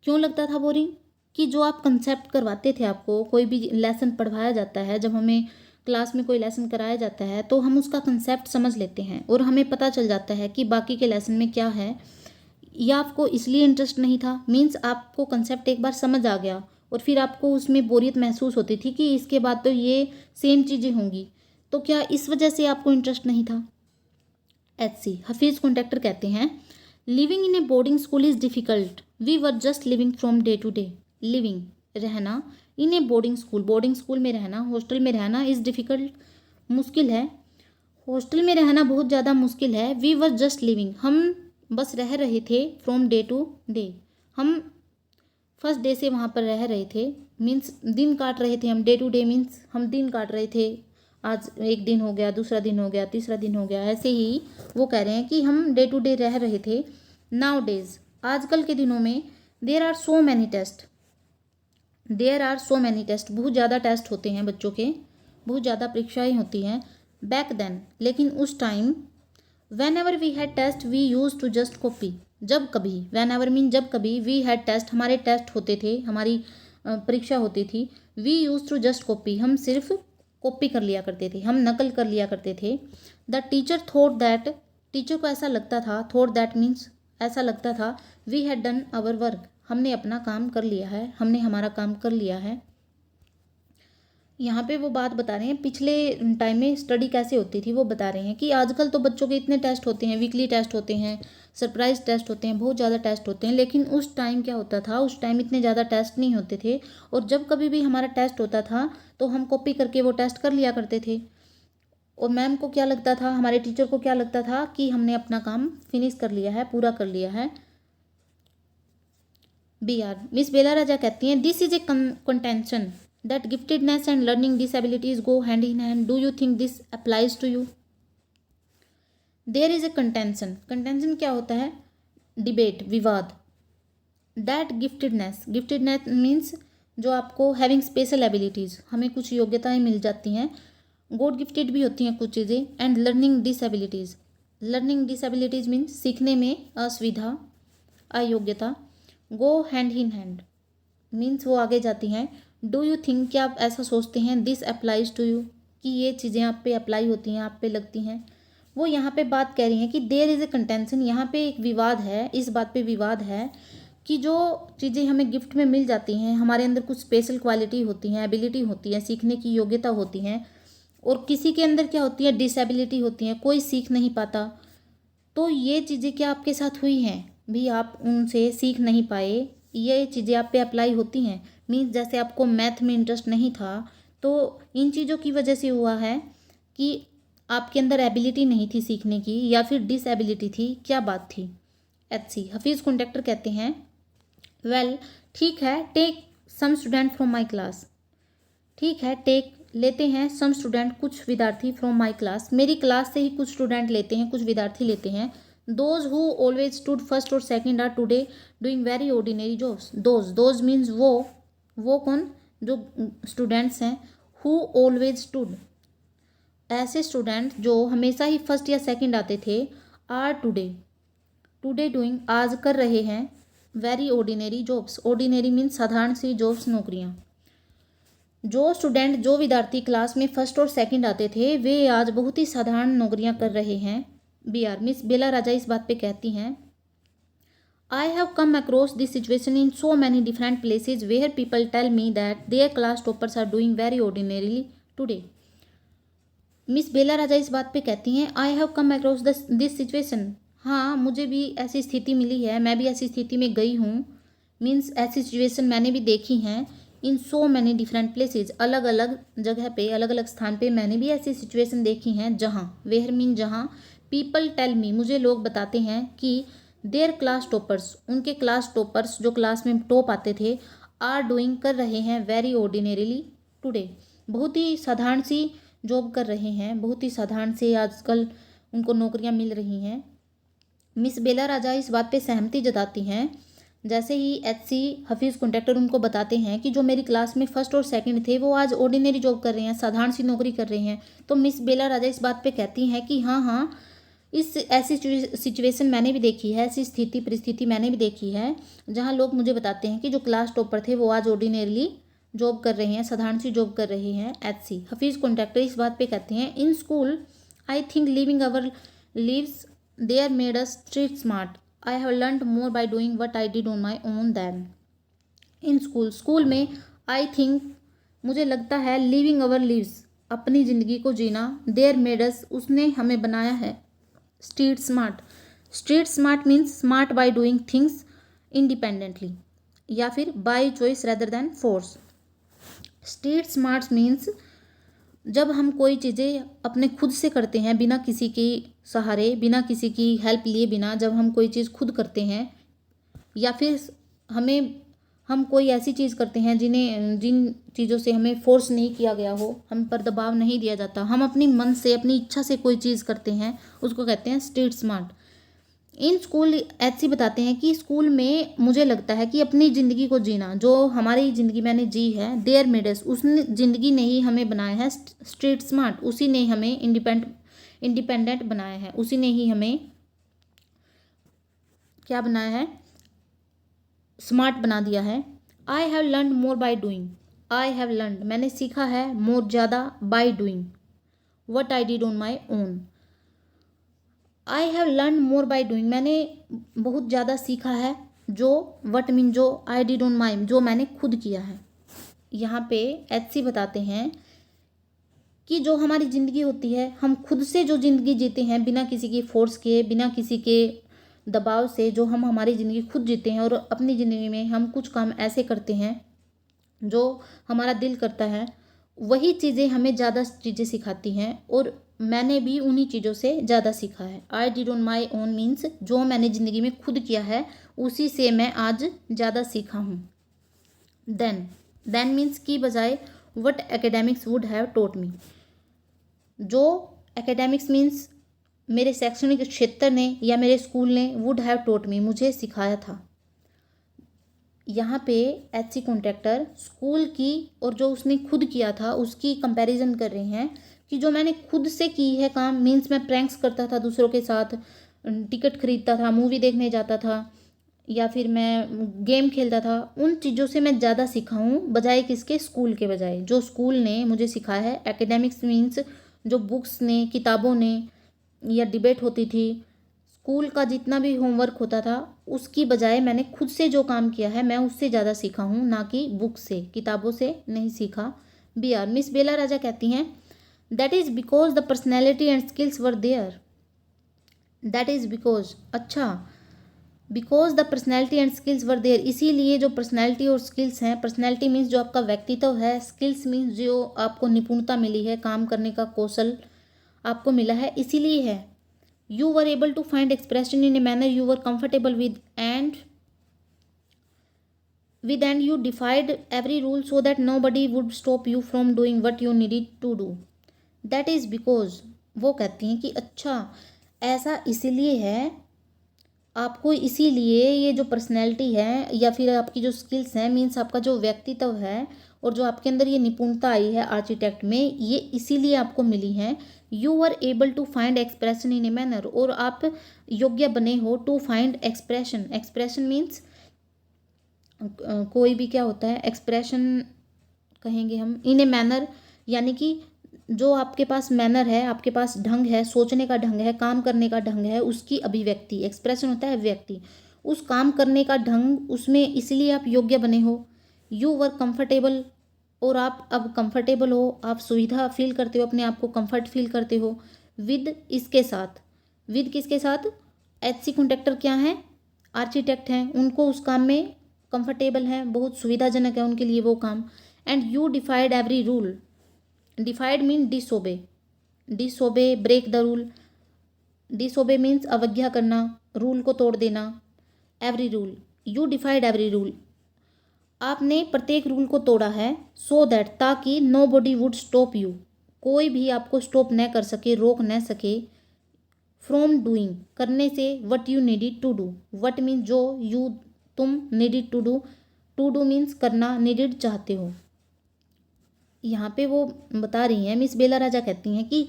क्यों लगता था बोरिंग? कि जो आप कंसेप्ट करवाते थे, आपको कोई भी लेसन पढ़वाया जाता है, जब हमें क्लास में कोई लेसन कराया जाता है तो हम उसका कंसेप्ट समझ लेते हैं और हमें पता चल जाता है कि बाकी के लेसन में क्या है। या आपको इसलिए इंटरेस्ट नहीं था, मीन्स आपको कंसेप्ट एक बार समझ आ गया और फिर आपको उसमें बोरियत महसूस होती थी कि इसके बाद तो ये सेम चीज़ें होंगी, तो क्या इस वजह से आपको इंटरेस्ट नहीं था? HC हफीज़ कॉन्ट्रैक्टर कहते हैं, living in a boarding school is difficult, we were just living from day to day. Living, रहना, इन ए बोर्डिंग स्कूल में रहना, हॉस्टल में रहना, इज़ डिफ़िकल्ट, मुश्किल है। हॉस्टल में रहना बहुत ज़्यादा मुश्किल है। वी वर जस्ट लिविंग, हम बस रह रहे थे, फ्रॉम डे टू डे, हम फर्स्ट डे से वहाँ पर रह रहे थे, मीन्स दिन काट रहे थे हम। डे टू डे मीन्स हम दिन काट रहे थे, आज एक दिन हो गया, दूसरा दिन हो गया, तीसरा दिन हो गया, ऐसे ही वो कह रहे हैं कि हम डे टू डे रह रहे थे। नाउ डेज, आजकल के दिनों में, there are so many test, there are so many test, बहुत ज़्यादा टेस्ट होते हैं बच्चों के, बहुत ज़्यादा परीक्षाएँ होती हैं। बैक देन, लेकिन उस time, whenever we had test we use to just copy, जब कभी, वेन एवर मीन जब कभी, वी हैड टेस्ट हमारे टेस्ट होते थे, हमारी परीक्षा होती थी, we use to just copy हम सिर्फ कॉपी कर लिया करते थे, हम नकल कर लिया करते थे। The teacher thought that, teacher को ऐसा लगता था, थॉट दैट मीन्स ऐसा लगता था, we had done our work, हमने अपना काम कर लिया है, हमने हमारा काम कर लिया है। यहाँ पे वो बात बता रहे हैं पिछले टाइम में स्टडी कैसे होती थी, वो बता रहे हैं कि आजकल तो बच्चों के इतने टेस्ट होते हैं, वीकली टेस्ट होते हैं, सरप्राइज टेस्ट होते हैं, बहुत ज़्यादा टेस्ट होते हैं। लेकिन उस टाइम क्या होता था, उस टाइम इतने ज़्यादा टेस्ट नहीं होते थे, और जब कभी भी हमारा टेस्ट होता था तो हम कॉपी करके वो टेस्ट कर लिया करते थे। और मैम को क्या लगता था, हमारे टीचर को क्या लगता था कि हमने अपना काम फिनिश कर लिया है, पूरा कर लिया है। B R, miss Bela Raja कहती हैं, this is a contention that giftedness and learning disabilities go hand in hand. Do you think this applies to you? There is a contention, contention क्या होता है, डिबेट, विवाद। दैट गिफ्टेडनेस, गिफ्टेडनेस मीन्स जो आपको having special abilities, हमें कुछ योग्यताएं मिल जाती हैं, गॉड गिफ्टेड भी होती हैं कुछ चीज़ें। And learning disabilities, learning disabilities means सीखने में असुविधा, अयोग्यता। गो हैंड इन हैंड मीन्स वो आगे जाती हैं। डू यू थिंक, क्या आप ऐसा सोचते हैं, दिस अप्लाइज टू यू, कि ये चीज़ें आप पे अप्लाई होती हैं, आप पे लगती हैं। वो यहाँ पे बात कह रही हैं कि देयर इज़ ए कंटेंशन, यहाँ पे एक विवाद है, इस बात पे विवाद है कि जो चीज़ें हमें गिफ्ट में मिल जाती हैं, हमारे अंदर कुछ स्पेशल क्वालिटी होती हैं, एबिलिटी होती है, सीखने की योग्यता होती हैं, और किसी के अंदर क्या होती है, डिसेबिलिटी होती है, कोई सीख नहीं पाता। तो ये चीज़ें क्या आपके साथ हुई हैं भी, आप उनसे सीख नहीं पाए, ये चीज़ें आप पे अप्लाई होती हैं। मीन्स जैसे आपको मैथ में इंटरेस्ट नहीं था, तो इन चीज़ों की वजह से हुआ है कि आपके अंदर एबिलिटी नहीं थी सीखने की, या फिर डिसएबिलिटी थी, क्या बात थी। HC, हफीज़ कॉन्ट्रैक्टर कहते हैं, वेल ठीक है, take some student from my class, ठीक है, टेक लेते हैं, सम स्टूडेंट कुछ विद्यार्थी, फ्रॉम माई क्लास मेरी क्लास से ही कुछ स्टूडेंट लेते हैं, कुछ विद्यार्थी लेते हैं। Those who always stood first और second are today doing very ordinary jobs. Those means वो कौन, जो स्टूडेंट्स हैं, हु ऑलवेज स्टूड, ऐसे स्टूडेंट जो हमेशा ही फर्स्ट या सेकंड आते थे, आर टुडे डूइंग, आज कर रहे हैं, very ordinary jobs, ordinary means साधारण सी जॉब्स, नौकरियां। जो स्टूडेंट, जो विद्यार्थी क्लास में फर्स्ट और सेकंड आते थे, वे आज बहुत ही साधारण नौकरियां कर रहे हैं। B R, miss Bela Raja इस बात पे कहती हैं, I have come across this situation in so many different places where people tell me that their class toppers are doing very ordinarily today. Miss Bela Raja इस बात पे कहती हैं, I have come across this situation, हाँ मुझे भी ऐसी स्थिति मिली है, मैं भी ऐसी स्थिति में गई हूँ। मीन्स ऐसी सिचुएशन मैंने भी देखी हैं। इन सो मैनी डिफरेंट प्लेसेज, अलग अलग जगह पे, अलग अलग स्थान पे मैंने भी ऐसी सिचुएशन देखी हैं, जहाँ, वेयर मीन जहाँ, पीपल टेल मी, मुझे लोग बताते हैं कि देयर क्लास टॉपर्स, उनके क्लास टॉपर्स, जो क्लास में टॉप आते थे, आर डूइंग, कर रहे हैं, वेरी ऑर्डिनरीली टुडे, बहुत ही साधारण सी जॉब कर रहे हैं, बहुत ही साधारण से आजकल उनको नौकरियां मिल रही हैं। मिस बेला राजा इस बात पे सहमति जताती हैं। जैसे ही HC, हफीज़ कॉन्ट्रैक्टर, उनको बताते हैं कि जो मेरी क्लास में फर्स्ट और सेकंड थे, वो आज ऑर्डिनरी जॉब कर रहे हैं, साधारण सी नौकरी कर रहे हैं। तो मिस बेला राजा इस बात पे कहती हैं कि हाँ, इस ऐसी सिचुएशन मैंने भी देखी है, ऐसी स्थिति परिस्थिति मैंने भी देखी है, जहाँ लोग मुझे बताते हैं कि जो क्लास टॉपर थे वो आज ऑर्डिनरीली जॉब कर रहे हैं, साधारण सी जॉब कर रहे हैं। HC, हफीज़ कॉन्ट्रैक्टर इस बात पे कहते हैं, in school I think living our lives there made us street smart, I have learned more by doing what I did on my own than. In school में, आई थिंक, मुझे लगता है, living our lives, अपनी ज़िंदगी को जीना, there made अस, उसने हमें बनाया है, street smart means smart by doing things independently, या फिर by choice rather than force. Street smart means जब हम कोई चीज़ें अपने खुद से करते हैं, बिना किसी के सहारे, बिना किसी की हेल्प लिए बिना, जब हम कोई चीज़ खुद करते हैं, या फिर हम कोई ऐसी चीज़ करते हैं जिन चीज़ों से हमें फोर्स नहीं किया गया हो, हम पर दबाव नहीं दिया जाता, हम अपनी मन से, अपनी इच्छा से कोई चीज़ करते हैं, उसको कहते हैं street smart. In school, HC बताते हैं कि स्कूल में मुझे लगता है कि अपनी ज़िंदगी को जीना, जो हमारी ज़िंदगी मैंने जी है, देयर मेडस, उसने ज़िंदगी ने ही हमें बनाया है स्ट्रीट स्मार्ट, उसी ने हमें इंडिपेंडेंट बनाया है, उसी ने ही हमें क्या बनाया है, स्मार्ट बना दिया है। I have learn more by doing, I have learn, मैंने सीखा है, मोर, ज़्यादा, by doing what I did on my own. I have learn more by doing, मैंने बहुत ज़्यादा सीखा है, जो, वट मीन जो, आई डिड ऑन माई, जो मैंने खुद किया है। यहाँ पे HC बताते हैं कि जो हमारी ज़िंदगी होती है, हम खुद से जो ज़िंदगी जीते हैं, बिना किसी के फोर्स के, बिना किसी के दबाव से जो हम हमारी ज़िंदगी खुद जीते हैं और अपनी ज़िंदगी में हम कुछ काम ऐसे करते हैं जो हमारा दिल करता है, वही चीज़ें हमें ज़्यादा चीज़ें सिखाती हैं और मैंने भी उन्हीं चीज़ों से ज़्यादा सीखा है। I did on my own means जो मैंने ज़िंदगी में खुद किया है उसी से मैं आज ज़्यादा सीखा हूँ। देन मीन्स की बजाय वट एकेडमिक्स वुड हैव टोट मी। जो एकेडमिक्स मीन्स मेरे शैक्षणिक क्षेत्र ने या मेरे स्कूल ने वुड हैव टोट मी मुझे सिखाया था। यहाँ पे एच सी कॉन्ट्रैक्टर स्कूल की और जो उसने खुद किया था उसकी कंपैरिजन कर रहे हैं कि जो मैंने खुद से की है काम, मीन्स मैं प्रैंक्स करता था दूसरों के साथ, टिकट खरीदता था, मूवी देखने जाता था या फिर मैं गेम खेलता था, उन चीज़ों से मैं ज़्यादा सीखा हूँ बजाय किसके, स्कूल के बजाय। जो स्कूल ने मुझे सिखाया है, एकेडमिक्स मीन्स जो बुक्स ने, किताबों ने या डिबेट होती थी, स्कूल का जितना भी होमवर्क होता था उसकी बजाय मैंने खुद से जो काम किया है मैं उससे ज़्यादा सीखा हूँ, ना कि बुक से, किताबों से नहीं सीखा। B R miss Bela Raja कहती हैं that is because the personality and skills were there. That is because, अच्छा, because the personality and skills were there, इसीलिए जो पर्सनैलिटी और स्किल्स हैं, पर्सनैलिटी मीन्स जो आपका व्यक्तित्व है, स्किल्स मीन्स जो आपको निपुणता मिली है, काम करने का कौशल आपको मिला है, इसीलिए है। You were able to find expression in a manner you were comfortable with and you defied every rule so that nobody would stop you from doing what you needed to do. That is because, वो कहती हैं कि अच्छा ऐसा इसीलिए है, आपको इसीलिए ये जो पर्सनैलिटी है या फिर आपकी जो स्किल्स हैं, मीन्स आपका जो व्यक्तित्व है और जो आपके अंदर ये निपुणता आई है आर्किटेक्ट में, ये इसीलिए आपको मिली है। You are able to find expression in a manner, और आप योग्य बने हो to find expression. Expression means कोई भी क्या होता है, एक्सप्रेशन कहेंगे हम, इन ए मैनर यानी कि जो आपके पास मैनर है, आपके पास ढंग है, सोचने का ढंग है, काम करने का ढंग है, उसकी अभिव्यक्ति। एक्सप्रेशन होता है व्यक्ति, उस काम करने का ढंग, उसमें इसलिए आप योग्य बने हो। यू वर कंफर्टेबल, और आप अब कंफर्टेबल हो, आप सुविधा फील करते हो, अपने आप को कंफर्ट फील करते हो। विद, इसके साथ, विद किसके साथ, एच सी कॉन्ट्रैक्टर क्या है, आर्किटेक्ट हैं, उनको उस काम में कंफर्टेबल है, बहुत सुविधाजनक है उनके लिए वो काम। And you defied every rule, defied mean disobey, disobey break the rule, disobey means अवज्ञा करना, रूल को तोड़ देना। Every rule, you defied every rule, आपने प्रत्येक रूल को तोड़ा है। सो दैट, ताकि nobody would stop you, कोई भी आपको स्टॉप न कर सके, रोक न सके। फ्रॉम डूइंग, करने से, what you needed to do, what means जो, यू तुम, नीडिड टू डू मीन्स करना, नीडिड चाहते हो। यहाँ पे वो बता रही हैं, मिस बेला राजा कहती हैं कि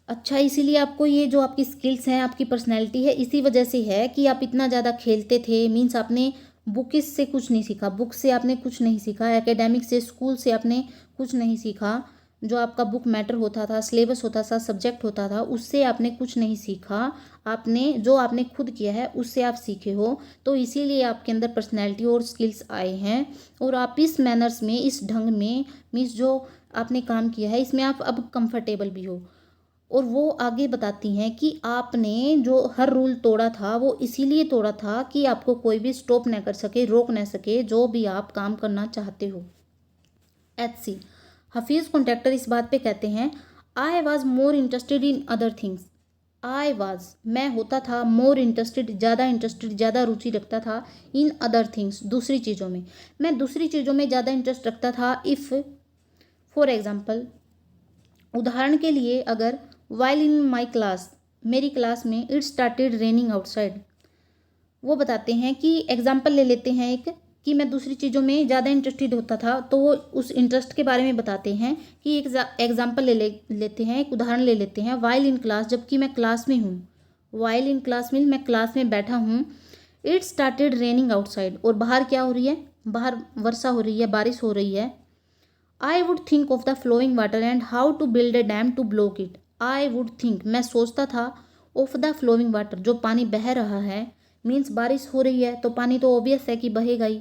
अच्छा इसीलिए आपको ये जो आपकी स्किल्स हैं, आपकी पर्सनैलिटी है, इसी वजह से है कि आप इतना ज़्यादा खेलते थे, मीन्स आपने बुकिस से कुछ नहीं सीखा, बुक से आपने कुछ नहीं सीखा, एकेडमिक से, स्कूल से आपने कुछ नहीं सीखा, जो आपका बुक मैटर होता था, सिलेबस होता था, सब्जेक्ट होता था, उससे आपने कुछ नहीं सीखा। आपने जो आपने खुद किया है उससे आप सीखे हो, तो इसीलिए आपके अंदर पर्सनैलिटी और स्किल्स आए हैं, और आप इस मैनर्स में, इस ढंग में, मीन्स जो आपने काम किया है इसमें आप अब कंफर्टेबल भी हो। और वो आगे बताती हैं कि आपने जो हर रूल तोड़ा था वो इसीलिए तोड़ा था कि आपको कोई भी स्टॉप न कर सके, रोक न सके, जो भी आप काम करना चाहते हो। एच सी, हफीज़ कॉन्ट्रैक्टर इस बात पे कहते हैं I was more interested in other things. I was, मैं होता था, मोर इंटरेस्टेड, ज़्यादा इंटरेस्टेड, ज़्यादा रुचि रखता था, इन अदर थिंग्स, दूसरी चीज़ों में, मैं दूसरी चीज़ों में ज़्यादा इंटरेस्ट रखता था। इफ़, फॉर एग्ज़ाम्पल, उदाहरण के लिए, अगर वाइल इन माई क्लास, मेरी क्लास में, इट स्टार्टेड रेनिंग आउटसाइड, वो बताते हैं कि एग्जाम्पल ले लेते हैं एक, कि मैं दूसरी चीज़ों में ज़्यादा इंटरेस्टेड होता था, तो वो उस इंटरेस्ट के बारे में बताते हैं कि एक एग्जाम्पल लेते हैं, एक उदाहरण ले लेते हैं। वाइल इन क्लास, जबकि मैं क्लास में हूँ, वाइल इन क्लास मीन मैं क्लास में बैठा हूँ। इट स्टार्टेड रेनिंग आउटसाइड, और बाहर क्या हो रही है, बाहर वर्षा हो रही है, बारिश हो रही है। I would think of the flowing water and how to build a dam to block it. I would think, मैं सोचता था, ऑफ द फ्लोइंग वाटर, जो पानी बह रहा है, मीन्स बारिश हो रही है तो पानी तो ऑब्वियस है कि बहेगा ही,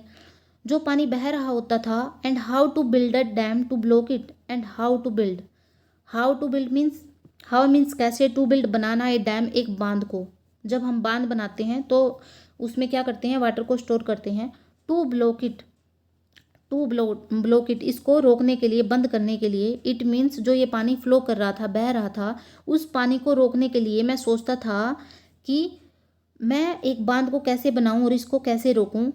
जो पानी बह रहा होता था। And how to build a dam to block it, and how to build means, how means कैसे, टू बिल्ड बनाना, ए डैम एक बांध को, जब हम बांध बनाते हैं तो उसमें क्या करते हैं, वाटर को स्टोर करते हैं। To block it, to block it, इसको रोकने के लिए, बंद करने के लिए। इट मीन्स जो ये पानी फ्लो कर रहा था, बह रहा था, उस पानी को रोकने के लिए मैं सोचता था कि मैं एक बांध को कैसे बनाऊं और इसको कैसे रोकूं।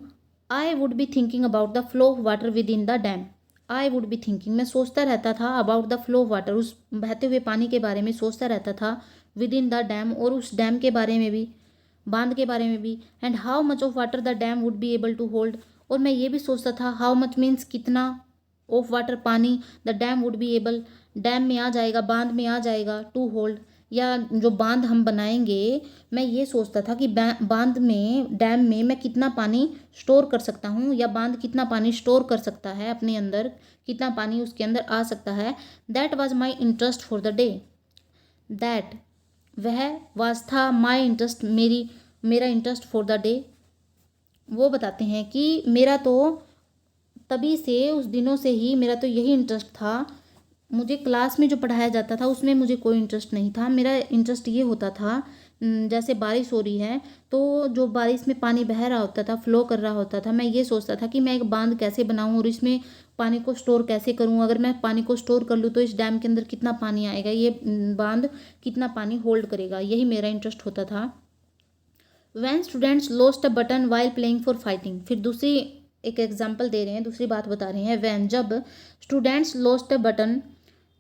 I would be thinking about the flow of water with in the dam. I would be thinking, मैं सोचता रहता था, about the flow of water, उस बहते हुए पानी के बारे में सोचता रहता था। विद इन द डैम, और उस डैम के बारे में भी, बांध के बारे में भी। And how much of water the dam would be able to hold, और मैं ये भी सोचता था, हाउ मच मीन्स कितना, ऑफ वाटर पानी, the dam would be able, dam में आ जाएगा, बांध में आ जाएगा, टू होल्ड, या जो बांध हम बनाएंगे, मैं ये सोचता था कि बांध में, डैम में मैं कितना पानी स्टोर कर सकता हूँ, या बांध कितना पानी स्टोर कर सकता है अपने अंदर, कितना पानी उसके अंदर आ सकता है। That was my interest for the day. That, वह, वाज था, माई इंटरेस्ट, मेरा इंटरेस्ट फॉर द डे। वो बताते हैं कि मेरा तो तभी से, उस दिनों से ही मेरा तो यही इंटरेस्ट था। मुझे क्लास में जो पढ़ाया जाता था उसमें मुझे कोई इंटरेस्ट नहीं था। मेरा इंटरेस्ट ये होता था, जैसे बारिश हो रही है तो जो बारिश में पानी बह रहा होता था, फ्लो कर रहा होता था, मैं ये सोचता था कि मैं एक बांध कैसे बनाऊं और इसमें पानी को स्टोर कैसे करूं। अगर मैं पानी को स्टोर कर लूँ तो इस डैम के अंदर कितना पानी आएगा, ये बांध कितना पानी होल्ड करेगा, यही मेरा इंटरेस्ट होता था। When students lost a button while playing for fighting, फिर दूसरी एक एग्जाम्पल दे रहे हैं, दूसरी बात बता रहे हैं। वैन, जब, स्टूडेंट्स लॉस्ट अ बटन,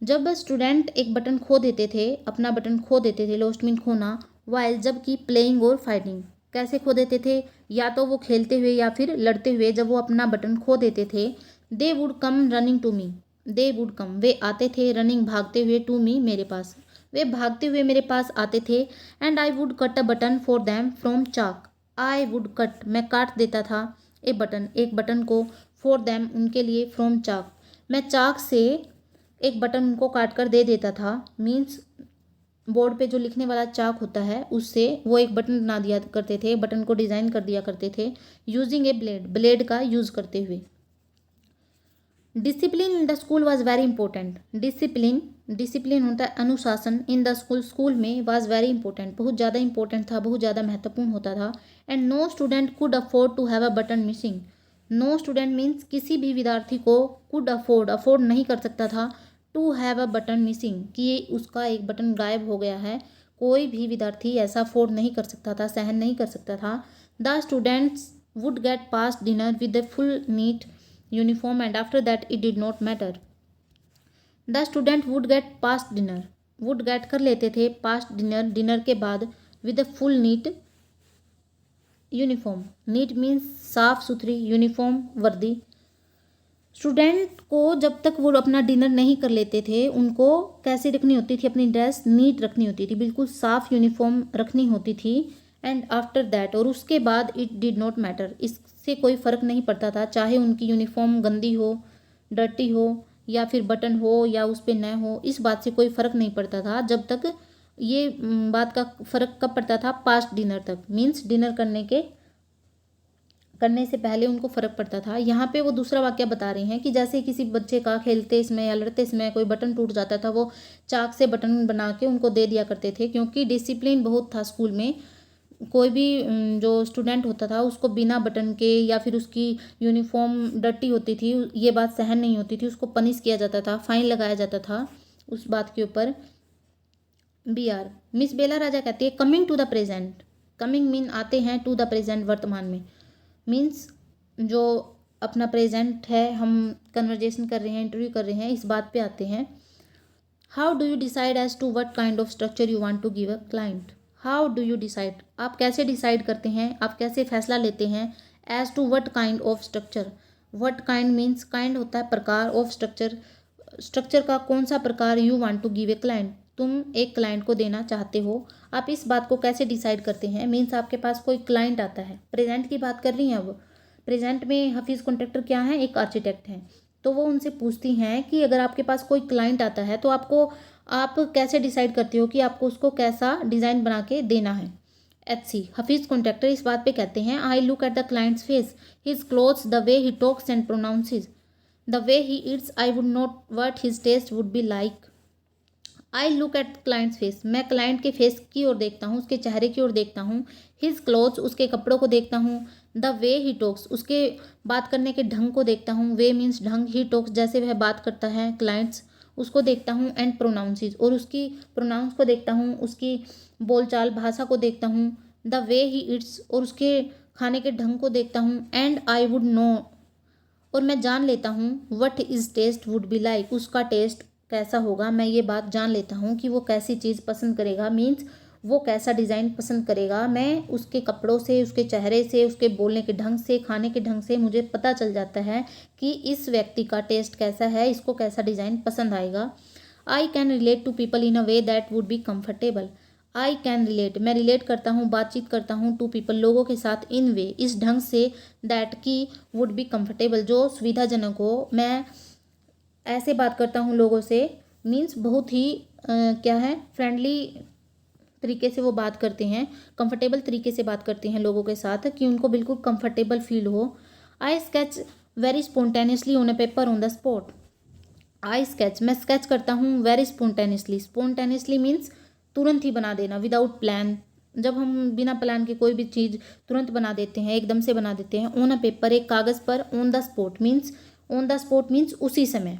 जब स्टूडेंट एक बटन खो देते थे, अपना बटन खो देते थे, लॉस्ट मीन खोना, वाइल जबकि, प्लेइंग और फाइटिंग, कैसे खो देते थे, या तो वो खेलते हुए या फिर लड़ते हुए, जब वो अपना बटन खो देते थे। They would come running to me, they would come, वे आते थे, रनिंग भागते हुए, टू मी, मेरे पास, वे भागते हुए मेरे पास आते थे। And I would cut a button for them from chalk, I would cut, मैं काट देता था, ए बटन, एक बटन को, फॉर देम, उनके लिए, फ्रॉम चाक, मैं चाक से एक बटन उनको काट कर दे देता था। मीन्स बोर्ड पे जो लिखने वाला चाक होता है उससे वो एक बटन बना दिया करते थे, बटन को डिज़ाइन कर दिया करते थे, यूजिंग ए ब्लेड, ब्लेड का यूज़ करते हुए। Discipline in the school was very important, discipline, discipline होता है अनुशासन, इन द स्कूल, स्कूल में, वॉज वेरी इंपॉर्टेंट, बहुत ज़्यादा इंपॉर्टेंट था, बहुत ज़्यादा महत्वपूर्ण होता था। And no student could afford to have a button missing, no student means किसी भी विद्यार्थी को, कुड अफोर्ड, अफोर्ड नहीं कर सकता था, to have a button missing, कि उसका एक बटन गायब हो गया है, कोई भी विद्यार्थी ऐसा अफोर्ड नहीं कर सकता था, सहन नहीं कर सकता था। The students would get past dinner with the full neat uniform and after that it did not matter. The student would get past dinner, would get कर लेते थे, पास्ट डिनर, डिनर के बाद, with a full neat uniform, neat means साफ सुथरी, uniform वर्दी। Student को जब तक वो अपना डिनर नहीं कर लेते थे, उनको कैसे रखनी होती थी, अपनी ड्रेस नीट रखनी होती थी, बिल्कुल साफ यूनिफॉर्म रखनी होती थी। एंड आफ्टर दैट, और उसके बाद, इट डिड नॉट मैटर, इससे कोई फ़र्क नहीं पड़ता था, चाहे उनकी यूनिफॉर्म गंदी हो, डर्टी हो, या फिर बटन हो या उस पर न हो, इस बात से कोई फ़र्क नहीं पड़ता था। जब तक ये बात का फ़र्क कब पड़ता था, पास्ट डिनर तक, मीन्स डिनर करने से पहले उनको फ़र्क पड़ता था। यहाँ पे वो दूसरा वाक्य बता रहे हैं कि जैसे किसी बच्चे का खेलते समय या लड़ते समय कोई बटन टूट जाता था, वो चाक से बटन बना के उनको दे दिया करते थे, क्योंकि डिसिप्लिन बहुत था स्कूल में। कोई भी जो स्टूडेंट होता था उसको बिना बटन के, या फिर उसकी यूनिफॉर्म डर्टी होती थी, ये बात सहन नहीं होती थी, उसको पनिश किया जाता था, फाइन लगाया जाता था उस बात के ऊपर। B R, miss Bela Raja कहती है, coming to the present, coming mean आते हैं, टू द प्रेजेंट वर्तमान में, मीन्स जो अपना प्रेजेंट है, हम कन्वर्जेशन कर रहे हैं, इंटरव्यू कर रहे हैं, इस बात पे आते हैं। How do you decide as to what kind of structure you want to give a client, how do you decide, आप कैसे डिसाइड करते हैं, आप कैसे फैसला लेते हैं, as to what kind of structure, what kind means, kind होता है प्रकार, ऑफ स्ट्रक्चर, स्ट्रक्चर का कौन सा प्रकार, you want to give a client, तुम एक क्लाइंट को देना चाहते हो, आप इस बात को कैसे डिसाइड करते हैं। मीन्स आपके पास कोई क्लाइंट आता है, प्रेजेंट की बात कर रही हैं अब, प्रेजेंट में हफीज़ कॉन्ट्रैक्टर क्या है, एक आर्किटेक्ट हैं, तो वो उनसे पूछती हैं कि अगर आपके पास कोई क्लाइंट आता है तो आप कैसे डिसाइड करते हो कि आपको उसको कैसा डिज़ाइन बना के देना है। HC, हफीज़ कॉन्ट्रैक्टर इस बात पे कहते हैं, I look at the client's face, his clothes, the way he talks and pronounces, the way he eats, I would note what his taste would be like, I look at client's face, मैं client के face की ओर देखता हूँ, उसके चेहरे की ओर देखता हूँ। हिज क्लोथ्स, उसके कपड़ों को देखता हूँ। द वे ही टॉक्स, उसके बात करने के ढंग को देखता हूँ। वे मीन्स ढंग, ही टॉक्स जैसे वह बात करता है, क्लाइंट्स उसको देखता हूँ। एंड प्रोनाउंसिस, और उसकी प्रोनाउंस को देखता हूँ, उसकी बोलचाल भाषा को देखता हूँ। द वे ही इट्स, और उसके खाने के ढंग को देखता हूँ। एंड आई वुड नो, और मैं जान लेता हूँ। What is taste would be like, उसका टेस्ट कैसा होगा, मैं ये बात जान लेता हूँ कि वो कैसी चीज़ पसंद करेगा, मीन्स वो कैसा डिज़ाइन पसंद करेगा। मैं उसके कपड़ों से, उसके चेहरे से, उसके बोलने के ढंग से, खाने के ढंग से मुझे पता चल जाता है कि इस व्यक्ति का टेस्ट कैसा है, इसको कैसा डिज़ाइन पसंद आएगा। I can relate to people in a way that would be comfortable, I can relate, मैं रिलेट करता हूँ, बातचीत करता हूँ, टू पीपल लोगों के साथ, इन वे इस ढंग से, दैट की वुड बी कम्फर्टेबल जो सुविधाजनक हो। मैं ऐसे बात करता हूँ लोगों से, मीन्स बहुत ही क्या है, फ्रेंडली तरीके से वो बात करते हैं, कंफर्टेबल तरीके से बात करते हैं लोगों के साथ कि उनको बिल्कुल कंफर्टेबल फील हो। I sketch very spontaneously on a paper on the spot, I sketch, मैं स्केच करता हूँ वेरी स्पॉन्टेनियसली, स्पॉन्टेनियसली मीन्स तुरंत ही बना देना, विदाउट प्लान, जब हम बिना प्लान के कोई भी चीज़ तुरंत बना देते हैं, एकदम से बना देते हैं। ऑन अ पेपर, एक कागज़ पर। On the spot means, on the spot means उसी समय,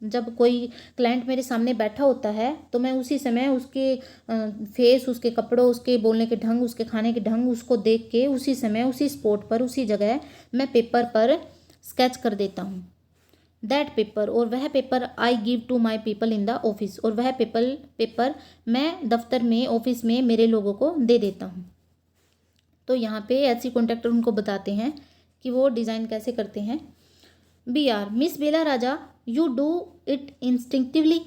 जब कोई क्लाइंट मेरे सामने बैठा होता है तो मैं उसी समय उसके फेस, उसके कपड़ों, उसके बोलने के ढंग, उसके खाने के ढंग, उसको देख के उसी समय, उसी स्पॉट पर, उसी जगह मैं पेपर पर स्केच कर देता हूँ। दैट पेपर, और वह paper, I give to my people in the office, और वह पेपर मैं दफ्तर में, ऑफिस में मेरे लोगों को दे देता हूँ। तो यहाँ पे एचसी कॉन्ट्रैक्टर उनको बताते हैं कि वो डिज़ाइन कैसे करते हैं। B R, miss Bela Raja, you do it instinctively,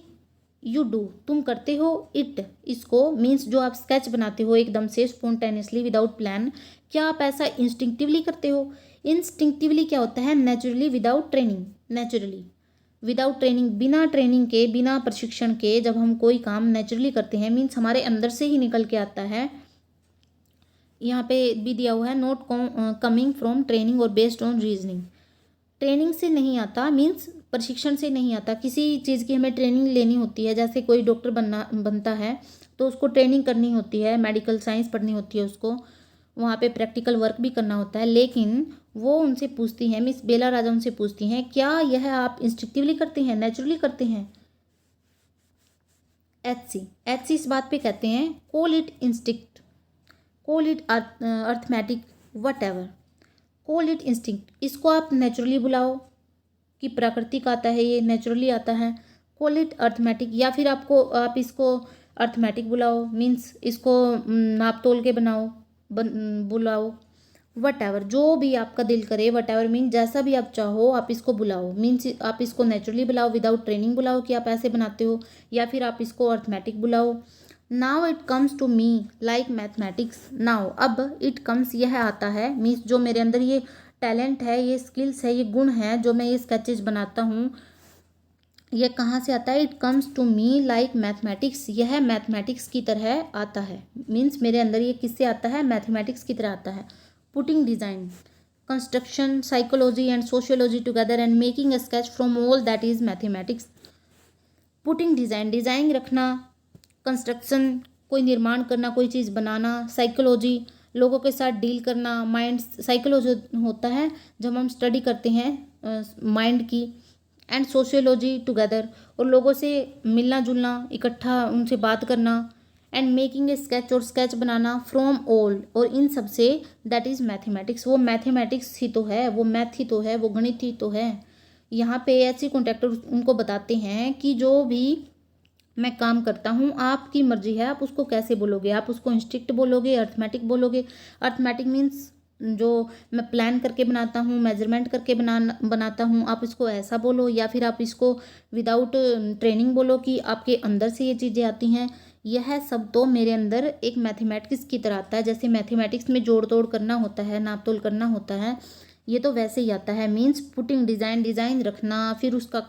you do, तुम करते हो, इट, इसको, मीन्स जो आप स्केच बनाते हो एकदम से, स्पॉन्टेनियसली, विदाउट प्लान, क्या आप ऐसा इंस्टिंक्टिवली करते हो। इंस्टिंक्टिवली क्या होता है, naturally, without training, naturally without training, बिना ट्रेनिंग के, बिना प्रशिक्षण के जब हम कोई काम नेचुरली करते हैं, मीन्स हमारे अंदर से ही निकल के आता है। यहाँ पे भी दिया हुआ है, नॉट कमिंग फ्रॉम ट्रेनिंग और बेस्ड ऑन रीजनिंग, ट्रेनिंग से नहीं आता, मीन्स प्रशिक्षण से नहीं आता। किसी चीज़ की हमें ट्रेनिंग लेनी होती है, जैसे कोई डॉक्टर बनता है तो उसको ट्रेनिंग करनी होती है, मेडिकल साइंस पढ़नी होती है उसको, वहाँ पे प्रैक्टिकल वर्क भी करना होता है। लेकिन वो उनसे पूछती हैं, मिस बेला राजा उनसे पूछती हैं, क्या यह आप इंस्टिंक्टिवली करते हैं, नेचुरली करते हैं। एचसी इस बात पे कहते हैं, call it instinct, call it arithmetic, what ever, call it instinct, इसको आप नेचुरली बुलाओ कि प्राकृतिक आता है, ये नेचुरली आता है। कॉल इट अर्थमेटिक, या फिर आप इसको अर्थमेटिक बुलाओ, मीन्स इसको नाप तोल के बुलाओ। वट एवर, जो भी आपका दिल करे, वट एवर मीन जैसा भी आप चाहो आप इसको बुलाओ, मीन्स आप इसको नेचुरली बुलाओ, विदाउट ट्रेनिंग बुलाओ कि आप ऐसे बनाते हो, या फिर आप इसको अर्थमेटिक बुलाओ। Now it comes to me like mathematics, now, अब, इट कम्स, यह आता है, मीन्स जो मेरे अंदर ये टैलेंट है, ये स्किल्स है, ये गुण है, जो मैं ये स्केचेज बनाता हूँ, यह कहाँ से आता है। It comes to me like mathematics, यह मैथमेटिक्स की तरह आता है, मीन्स मेरे अंदर ये किससे आता है, मैथमेटिक्स की तरह आता है। Putting design, construction, psychology and sociology together and making a sketch from all that is mathematics. Putting design, design रखना, कंस्ट्रक्शन, कोई निर्माण करना, कोई चीज़ बनाना, साइकोलॉजी, लोगों के साथ डील करना, माइंड, साइकोलॉजी होता है जब हम स्टडी करते हैं माइंड की, एंड सोशियोलॉजी टुगेदर, और लोगों से मिलना जुलना, इकट्ठा उनसे बात करना, एंड मेकिंग ए स्केच, और स्केच बनाना, फ्रॉम ऑल, और इन सब से, दैट इज़ मैथमेटिक्स, वो मैथमेटिक्स ही तो है, वो मैथ ही तो है, वो गणित ही तो है। यहाँ पे ऐसे कॉन्ट्रैक्टर उनको बताते हैं कि जो भी मैं काम करता हूँ, आपकी मर्जी है, आप उसको कैसे बोलोगे, आप उसको इंस्टिंक्ट बोलोगे, अर्थमेटिक बोलोगे। अर्थमेटिक मीन्स जो मैं प्लान करके बनाता हूँ, मेजरमेंट करके बनाता हूँ, आप इसको ऐसा बोलो, या फिर आप इसको विदाउट ट्रेनिंग बोलो कि आपके अंदर से ये चीज़ें आती हैं। यह सब तो मेरे अंदर एक मैथमेटिक्स की तरह आता है, जैसे मैथमेटिक्स में जोड़ तोड़ करना होता है, नाप तोल करना होता है, ये तो वैसे ही आता है। मीन्स पुटिंग डिज़ाइन, डिज़ाइन रखना, फिर उसका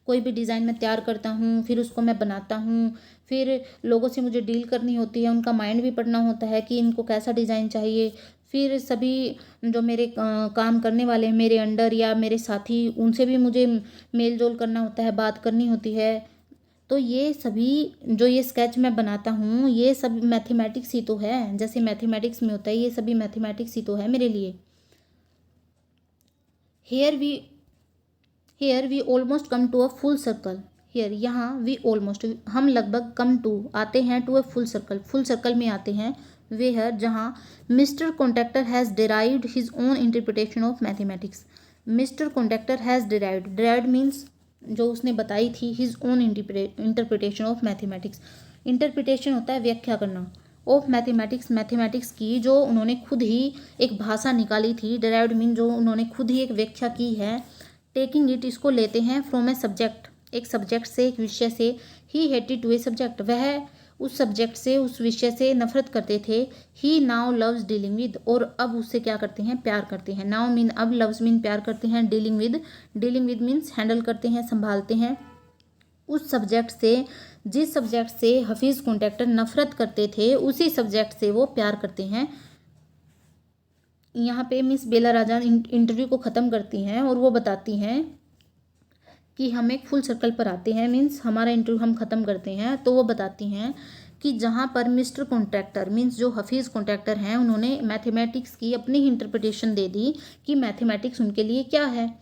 कोई भी डिज़ाइन मैं तैयार करता हूँ, फिर उसको मैं बनाता हूँ, फिर लोगों से मुझे डील करनी होती है, उनका माइंड भी पढ़ना होता है कि इनको कैसा डिज़ाइन चाहिए, फिर सभी जो मेरे काम करने वाले हैं मेरे अंडर या मेरे साथी, उनसे भी मुझे मेल जोल करना होता है, बात करनी होती है, तो ये सभी जो ये स्केच मैं बनाता हूँ ये सब मैथमेटिक्स ही तो है, जैसे मैथमेटिक्स में होता है, ये सभी मैथमेटिक्स ही तो है मेरे लिए। Here we almost come to a full circle. Here यहाँ वी ऑलमोस्ट, हम लगभग कम टू आते हैं, to a full circle, full circle में आते हैं। वेयर जहाँ Mr Contractor has derived his own interpretation of mathematics. Mr Contractor has derived, derived means जो उसने बताई थी, his own interpretation of mathematics. Interpretation होता है व्याख्या करना, ऑफ मैथमेटिक्स, मैथमेटिक्स की जो उन्होंने खुद ही एक भाषा निकाली थी। डिराइव्ड मीन जो उन्होंने खुद ही एक व्याख्या की है। टेकिंग इट, इसको लेते हैं फ्रॉम ए सब्जेक्ट, एक सब्जेक्ट से, एक विषय से। ही हेटेड टू ए सब्जेक्ट, वह उस सब्जेक्ट से, उस विषय से नफरत करते थे। ही नाउ लव्स डीलिंग विद, और अब उससे क्या करते हैं, प्यार करते हैं। नाउ मीन अब, लव्स मीन प्यार करते हैं, डीलिंग विद मीन्स हैंडल करते हैं, संभालते हैं। उस सब्जेक्ट से, जिस सब्जेक्ट से हफीज़ कॉन्ट्रैक्टर नफरत करते थे, उसी सब्जेक्ट से वो प्यार करते हैं। यहाँ पे मिस बेला राजा इंटरव्यू को ख़त्म करती हैं और वो बताती हैं कि हम एक फुल सर्कल पर आते हैं, मीन्स हमारा इंटरव्यू हम ख़त्म करते हैं। तो वो बताती हैं कि जहाँ पर मिस्टर कॉन्ट्रैक्टर मीन्स जो हफीज़ कॉन्ट्रैक्टर हैं, उन्होंने मैथमेटिक्स की अपनी ही इंटरप्रिटेशन दे दी कि मैथमेटिक्स उनके लिए क्या है।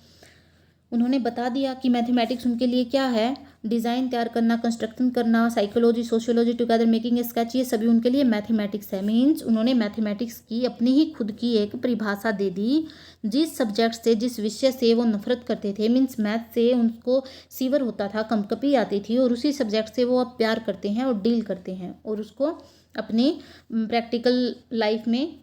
उन्होंने बता दिया कि मैथमेटिक्स उनके लिए क्या है। डिज़ाइन तैयार करना, कंस्ट्रक्शन करना, psychology, sociology together making sketch, ये सभी उनके लिए मैथमेटिक्स है। मीन्स उन्होंने मैथमेटिक्स की अपनी ही खुद की एक परिभाषा दे दी। जिस सब्जेक्ट से, जिस विषय से वो नफरत करते थे, मीन्स मैथ से उनको सीवर होता था, कंपकपी आती थी, और उसी सब्जेक्ट से वो अब प्यार करते हैं और डील करते हैं और उसको अपनी प्रैक्टिकल लाइफ में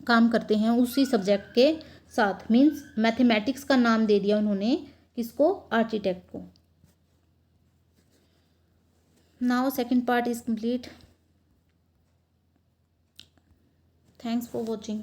काम करते हैं उसी सब्जेक्ट के साथ। मीन्स मैथमेटिक्स का नाम दे दिया उन्होंने किसको, आर्किटेक्ट को। Now second part is complete. Thanks for watching.